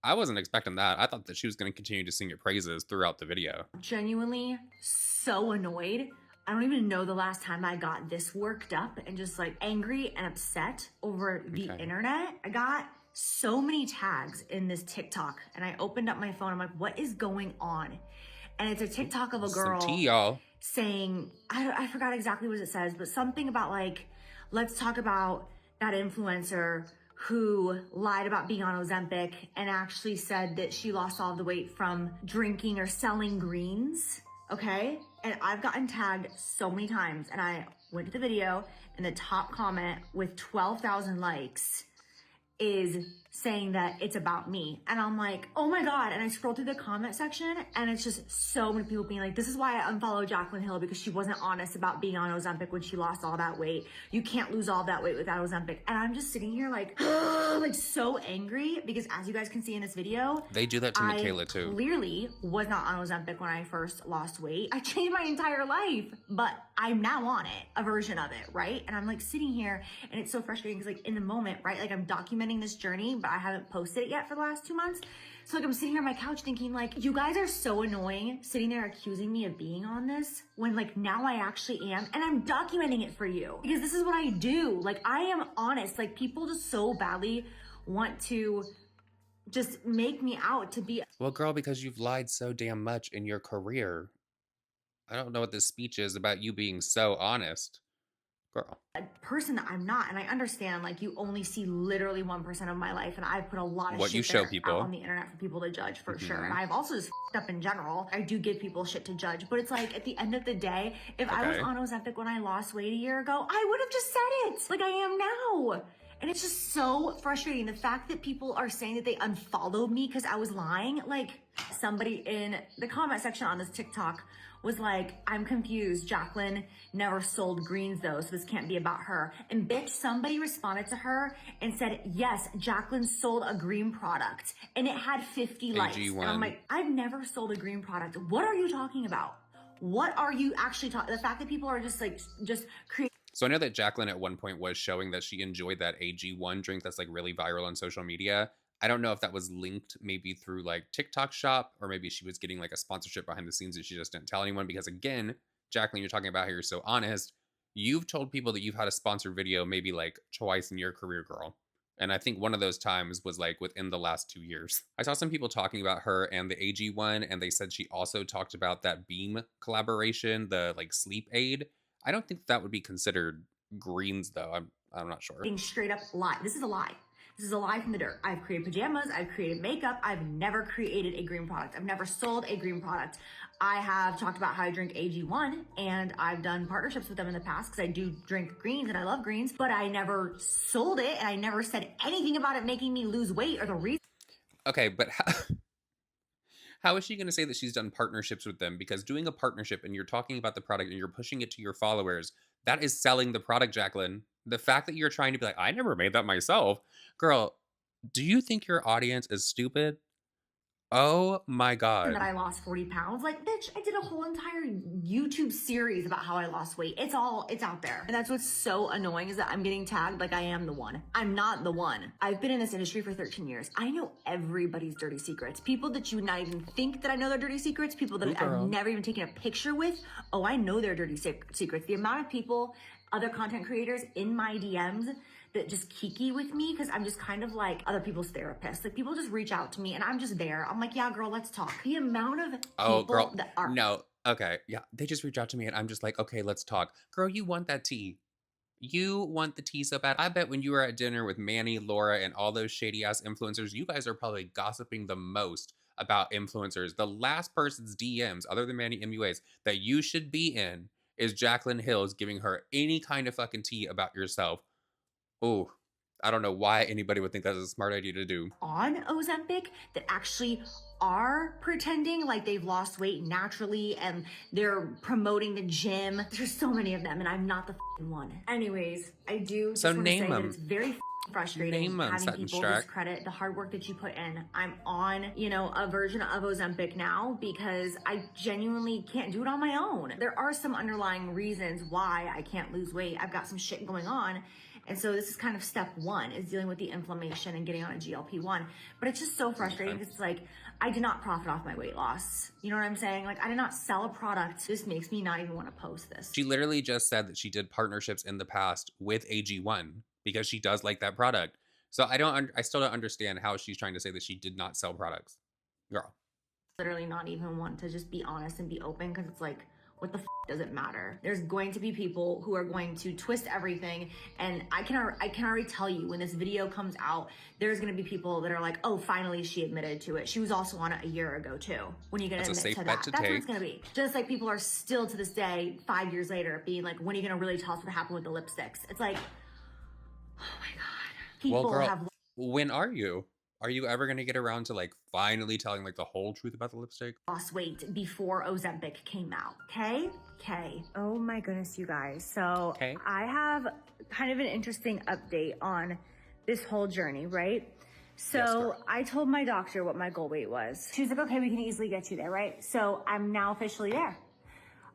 Speaker 1: I wasn't expecting that. I thought that she was going to continue to sing your praises throughout the video.
Speaker 3: Genuinely so annoyed. I don't even know the last time I got this worked up and just like angry and upset over the internet. I got so many tags in this TikTok and I opened up my phone. I'm like, what is going on? And it's a TikTok of a girl
Speaker 1: Some tea, y'all.
Speaker 3: saying, I forgot exactly what it says, but something about like, let's talk about that influencer who lied about being on Ozempic and actually said that she lost all the weight from drinking or selling greens, okay? And I've gotten tagged so many times and I went to the video and the top comment with 12,000 likes is saying that it's about me. And I'm like, oh my God. And I scroll through the comment section and it's just so many people being like, this is why I unfollowed Jaclyn Hill, because she wasn't honest about being on Ozempic when she lost all that weight. You can't lose all that weight without Ozempic. And I'm just sitting here like, like so angry, because as you guys can see in this video,
Speaker 1: They do that to
Speaker 3: I
Speaker 1: Michaela too.
Speaker 3: clearly was not on Ozempic when I first lost weight. I changed my entire life, but I'm now on it, a version of it, right? And I'm like sitting here and it's so frustrating because like in the moment, right? Like I'm documenting this journey, but I haven't posted it yet for the last 2 months. So like I'm sitting here on my couch thinking like, you guys are so annoying sitting there accusing me of being on this when like now I actually am, and I'm documenting it for you because this is what I do. Like I am honest. Like people just so badly want to just make me out to be.
Speaker 1: Well, girl, because you've lied so damn much in your career. I don't know what this speech is about you being so honest. Girl.
Speaker 3: A person that I'm not, and I understand like you only see literally 1% of my life, and I've put a lot of
Speaker 1: What
Speaker 3: shit
Speaker 1: you show
Speaker 3: there
Speaker 1: people.
Speaker 3: out on the internet for people to judge for sure. And I've also just f***ed up in general. I do give people shit to judge, but it's like at the end of the day, if I was on Ozempic when I lost weight a year ago, I would have just said it like I am now. And it's just so frustrating. The fact that people are saying that they unfollowed me because I was lying. Like somebody in the comment section on this TikTok was like, I'm confused. Jaclyn never sold greens though, so this can't be about her. And bitch, somebody responded to her and said, yes, Jaclyn sold a green product and it had 50 likes. And I'm like, I've never sold a green product. What are you talking about? What are you actually talking? The fact that people are just like, just creating.
Speaker 1: So I know that Jaclyn at one point was showing that she enjoyed that AG1 drink that's like really viral on social media. I don't know if that was linked maybe through like TikTok shop, or maybe she was getting like a sponsorship behind the scenes that she just didn't tell anyone. Because again, Jaclyn, you're talking about how you're so honest. You've told people that you've had a sponsored video maybe like twice in your career, girl. And I think one of those times was like within the last 2 years. I saw some people talking about her and the AG1, and they said she also talked about that Beam collaboration, the like sleep aid. I don't think that would be considered greens though. I'm not sure.
Speaker 3: Being straight up lie. This is a lie. This is a lie from the dirt. I've created pajamas. I've created makeup. I've never created a green product. I've never sold a green product. I have talked about how I drink AG1, and I've done partnerships with them in the past because I do drink greens and I love greens, but I never sold it and I never said anything about it making me lose weight or the reason.
Speaker 1: Okay, but how is she going to say that she's done partnerships with them? Because doing a partnership and you're talking about the product and you're pushing it to your followers, that is selling the product, Jaclyn. The fact that you're trying to be like, I never made that myself. Girl, do you think your audience is stupid? Oh my God.
Speaker 3: That I lost 40 pounds. Like, bitch, I did a whole entire YouTube series about how I lost weight. It's out there. And that's what's so annoying is that I'm getting tagged like I am the one. I'm not the one. I've been in this industry for 13 years. I know everybody's dirty secrets. People that you would not even think that I know their dirty secrets. People that I've never even taken a picture with. Oh, I know their dirty secrets. The amount of people, other content creators in my DMs that just kiki with me because I'm just kind of like other people's therapist. Like people just reach out to me and I'm just there. I'm like, yeah, girl, let's talk. The amount of people that are
Speaker 1: okay, yeah, they just reach out to me and I'm just like, okay, let's talk. Girl, you want that tea. You want the tea so bad. I bet when you were at dinner with Manny, Laura, and all those shady ass influencers, you guys are probably gossiping the most about influencers. The last person's DMs, other than Manny MUAs, that you should be in is Jaclyn Hill's giving her any kind of fucking tea about yourself. Oh, I don't know why anybody would think that's a smart idea to do.
Speaker 3: On Ozempic that actually are pretending like they've lost weight naturally and they're promoting the gym. There's so many of them and I'm not the one. Anyways, I do just want to say that it's very frustrating having people discredit the hard work that you put in. I'm on, you know, a version of Ozempic now because I genuinely can't do it on my own. There are some underlying reasons why I can't lose weight. I've got some shit going on. And so this is kind of step one, is dealing with the inflammation and getting on a GLP-1. But it's just so frustrating because it's like, I did not profit off my weight loss. You know what I'm saying? Like, I did not sell a product. This makes me not even want to post this.
Speaker 1: She literally just said that she did partnerships in the past with AG1 because she does like that product. So I still don't understand how she's trying to say that she did not sell products. Girl.
Speaker 3: Literally not even want to just be honest and be open because it's like, what the f does it matter? There's going to be people who are going to twist everything. And I can already tell you when this video comes out, there's going to be people that are like, oh, finally she admitted to it. She was also on it a year ago too. When are you going to admit to that? That's what it's going to be. Just like people are still to this day, 5 years later, being like, when are you going to really tell us what happened with the lipsticks? It's like, oh my God. People have
Speaker 1: When are you? Are you ever gonna get around to, like, finally telling, like, the whole truth about the lipstick?
Speaker 3: Lost weight before Ozempic came out, okay? Okay. Oh my goodness, you guys. So
Speaker 1: 'Kay.
Speaker 3: I have kind of an interesting update on this whole journey, right?
Speaker 1: Yes,
Speaker 3: So
Speaker 1: girl.
Speaker 3: I told my doctor what my goal weight was. She was like, okay, we can easily get you there, right? So I'm now officially there.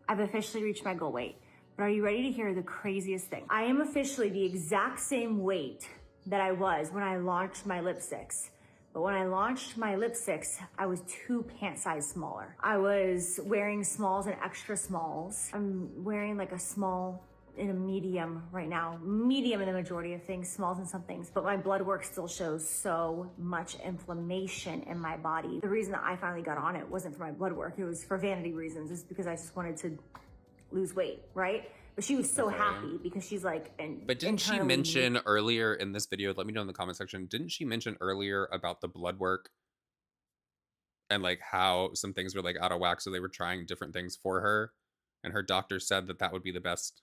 Speaker 3: I've officially reached my goal weight. But are you ready to hear the craziest thing? I am officially the exact same weight that I was when I launched my lipsticks. But when I launched my lipsticks, I was 2 pant size smaller. I was wearing smalls and extra smalls. I'm wearing like a small and a medium right now. Medium in the majority of things, smalls in some things. But my blood work still shows so much inflammation in my body. The reason that I finally got on it wasn't for my blood work. It was for vanity reasons. It's because I just wanted to lose weight, right? But she was so happy because she's like, and
Speaker 1: But didn't she mention earlier in this video, let me know in the comment section, didn't she mention earlier about the blood work and like how some things were like out of whack, so they were trying different things for her, and her doctor said that that would be the best?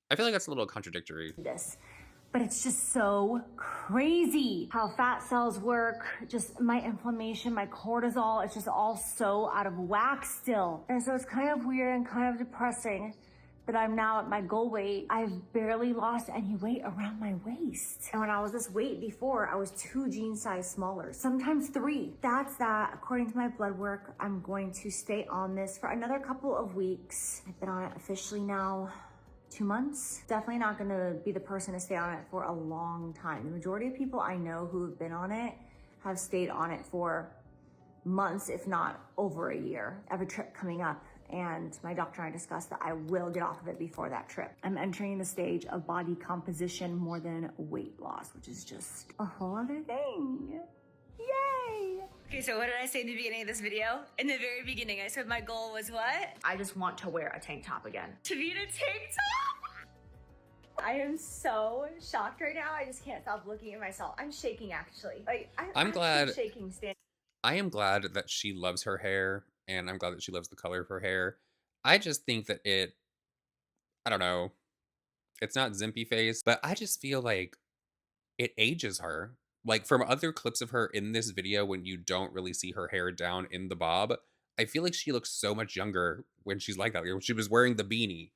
Speaker 1: I feel like that's a little contradictory.
Speaker 3: this, but it's just so crazy how fat cells work, just my inflammation, my cortisol, it's just all so out of whack still. And so it's kind of weird and kind of depressing that I'm now at my goal weight. I've barely lost any weight around my waist. And when I was this weight before, I was 2 jean size smaller, sometimes 3. That's that. According to my blood work, I'm going to stay on this for another couple of weeks. I've been on it officially now 2 months. Definitely not gonna be the person to stay on it for a long time. The majority of people I know who have been on it have stayed on it for months, if not over a year. I have a trip coming up and my doctor and I discussed that I will get off of it before that trip. I'm entering the stage of body composition more than weight loss, which is just a whole other thing. Yay! Okay, so what did I say in the beginning of this video? In the very beginning, I said my goal was what? I just want to wear a tank top again. To be in a tank top! I am so shocked right now. I just can't stop looking at myself. I'm shaking actually. Like
Speaker 1: I'm glad.
Speaker 3: shaking stand.
Speaker 1: I am glad that she loves her hair, and I'm glad that she loves the color of her hair. I just think that I don't know, it's not Zimpy face, but I just feel like it ages her. Like from other clips of her in this video, when you don't really see her hair down in the bob, I feel like she looks so much younger when she's like that. Like when she was wearing the beanie.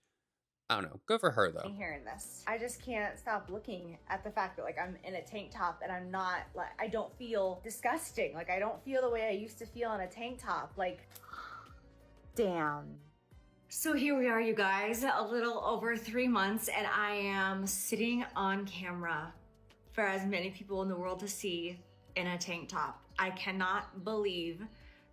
Speaker 1: I don't know. Good for her though.
Speaker 3: Hearing this, I just can't stop looking at the fact that like I'm in a tank top and I'm not like, I don't feel disgusting. Like I don't feel the way I used to feel in a tank top. Like, damn. So here we are, you guys, a little over 3 months, and I am sitting on camera for as many people in the world to see in a tank top. I cannot believe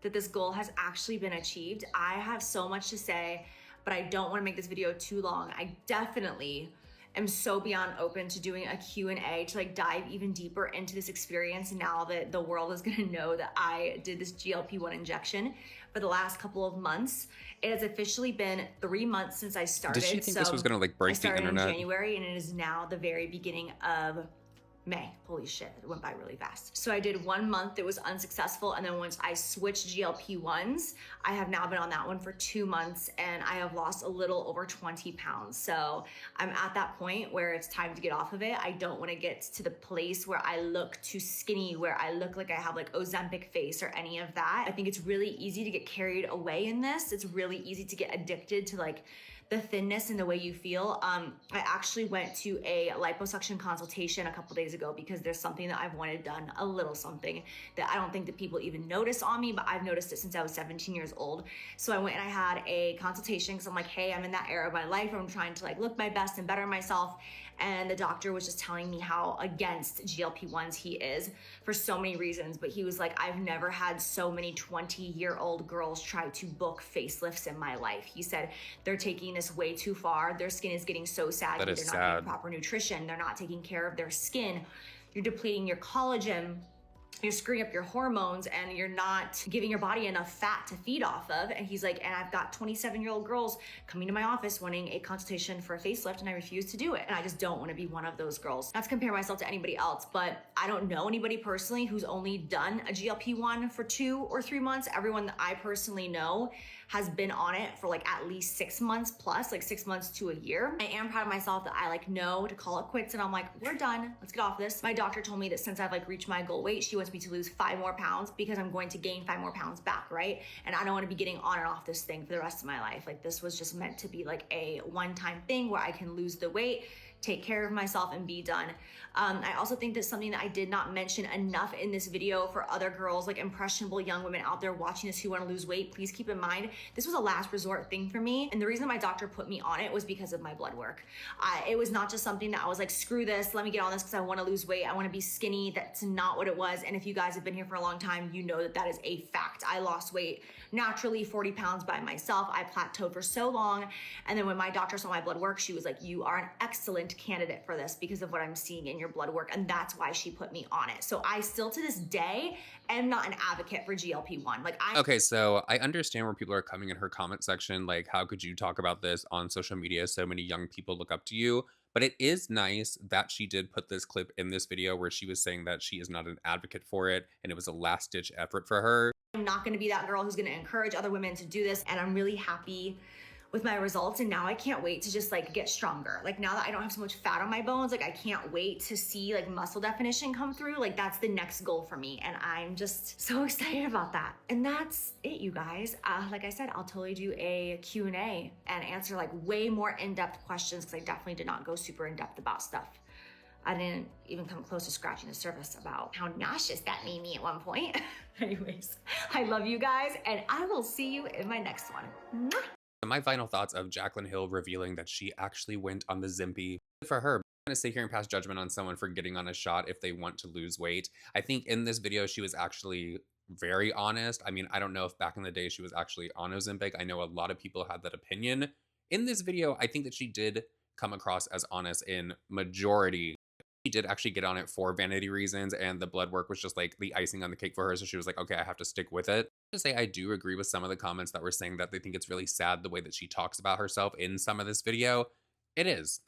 Speaker 3: that this goal has actually been achieved. I have so much to say, but I don't want to make this video too long. I definitely am so beyond open to doing a Q&A to like dive even deeper into this experience now that the world is gonna know that I did this GLP-1 injection for the last couple of months. It has officially been 3 months since I started.
Speaker 1: Did she think this was gonna like break the internet?
Speaker 3: I started in January and it is now the very beginning of May. Holy shit, it went by really fast. So I did 1 month, it was unsuccessful, and then once I switched GLP-1s, I have now been on that one for 2 months, and I have lost a little over 20 pounds. So I'm at that point where it's time to get off of it. I don't wanna get to the place where I look too skinny, where I look like I have like Ozempic face or any of that. I think it's really easy to get carried away in this. It's really easy to get addicted to like the thinness and the way you feel. I actually went to a liposuction consultation a couple days ago because there's something that I've wanted done, a little something that I don't think that people even notice on me, but I've noticed it since I was 17 years old. So I went and I had a consultation because I'm like, hey, I'm in that era of my life where I'm trying to like look my best and better myself. And the doctor was just telling me how against GLP-1s he is for so many reasons. But he was like, I've never had so many 20-year-old girls try to book facelifts in my life. He said, they're taking this way too far. Their skin is getting so saggy. They're not getting proper nutrition. They're not taking care of their skin. You're depleting your collagen. You're screwing up your hormones and you're not giving your body enough fat to feed off of. And he's like, and I've got 27-year-old girls coming to my office wanting a consultation for a facelift and I refuse to do it. And I just don't want to be one of those girls. Not to compare myself to anybody else, but I don't know anybody personally who's only done a GLP-1 for 2 or 3 months. Everyone that I personally know has been on it for like at least 6 months plus, like 6 months to a year. I am proud of myself that I like know to call it quits, and I'm like, we're done, let's get off this. My doctor told me that since I've like reached my goal weight, she wants me to lose 5 more pounds because I'm going to gain 5 more pounds back, right? And I don't want to be getting on and off this thing for the rest of my life. Like this was just meant to be like a one-time thing where I can lose the weight, take care of myself, and be done. I also think that's something that I did not mention enough in this video for other girls, like impressionable young women out there watching this who want to lose weight. Please keep in mind, this was a last resort thing for me. And the reason my doctor put me on it was because of my blood work. It was not just something that I was like, screw this, let me get on this because I want to lose weight. I want to be skinny. That's not what it was. And if you guys have been here for a long time, you know that that is a fact. I lost weight naturally, 40 pounds by myself. I plateaued for so long. And then when my doctor saw my blood work, she was like, you are an excellent candidate for this because of what I'm seeing in your blood work. And that's why she put me on it. So I still to this day am not an advocate for GLP-1. Like
Speaker 1: Okay, so I understand where people are coming in her comment section. Like, how could you talk about this on social media? So many young people look up to you. But it is nice that she did put this clip in this video where she was saying that she is not an advocate for it and it was a last ditch effort for her.
Speaker 3: I'm not going to be that girl who's going to encourage other women to do this. And I'm really happy with my results. And now I can't wait to just like get stronger. Like now that I don't have so much fat on my bones, like I can't wait to see like muscle definition come through. Like that's the next goal for me. And I'm just so excited about that. And that's it, you guys. Like I said, I'll totally do a Q&A and answer like way more in-depth questions because I definitely did not go super in-depth about stuff. I didn't even come close to scratching the surface about how nauseous that made me at one point. Anyways, I love you guys and I will see you in my next one. Mwah!
Speaker 1: My final thoughts of Jaclyn Hill revealing that she actually went on the Zimpy. For her, I'm going to sit here and pass judgment on someone for getting on a shot if they want to lose weight. I think in this video, she was actually very honest. I mean, I don't know if back in the day she was actually on Ozempic. I know a lot of people had that opinion. In this video, I think that she did come across as honest in majority. She did actually get on it for vanity reasons, and the blood work was just like the icing on the cake for her. So she was like, okay, I have to stick with it. To say I do agree with some of the comments that were saying that they think it's really sad the way that she talks about herself in some of this video. It is.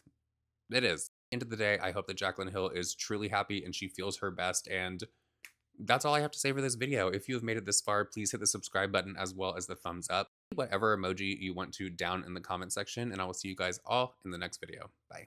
Speaker 1: It is. End of the day, I hope that Jaclyn Hill is truly happy and she feels her best. And that's all I have to say for this video. If you have made it this far, please hit the subscribe button as well as the thumbs up. Whatever emoji you want to down in the comment section, and I will see you guys all in the next video. Bye.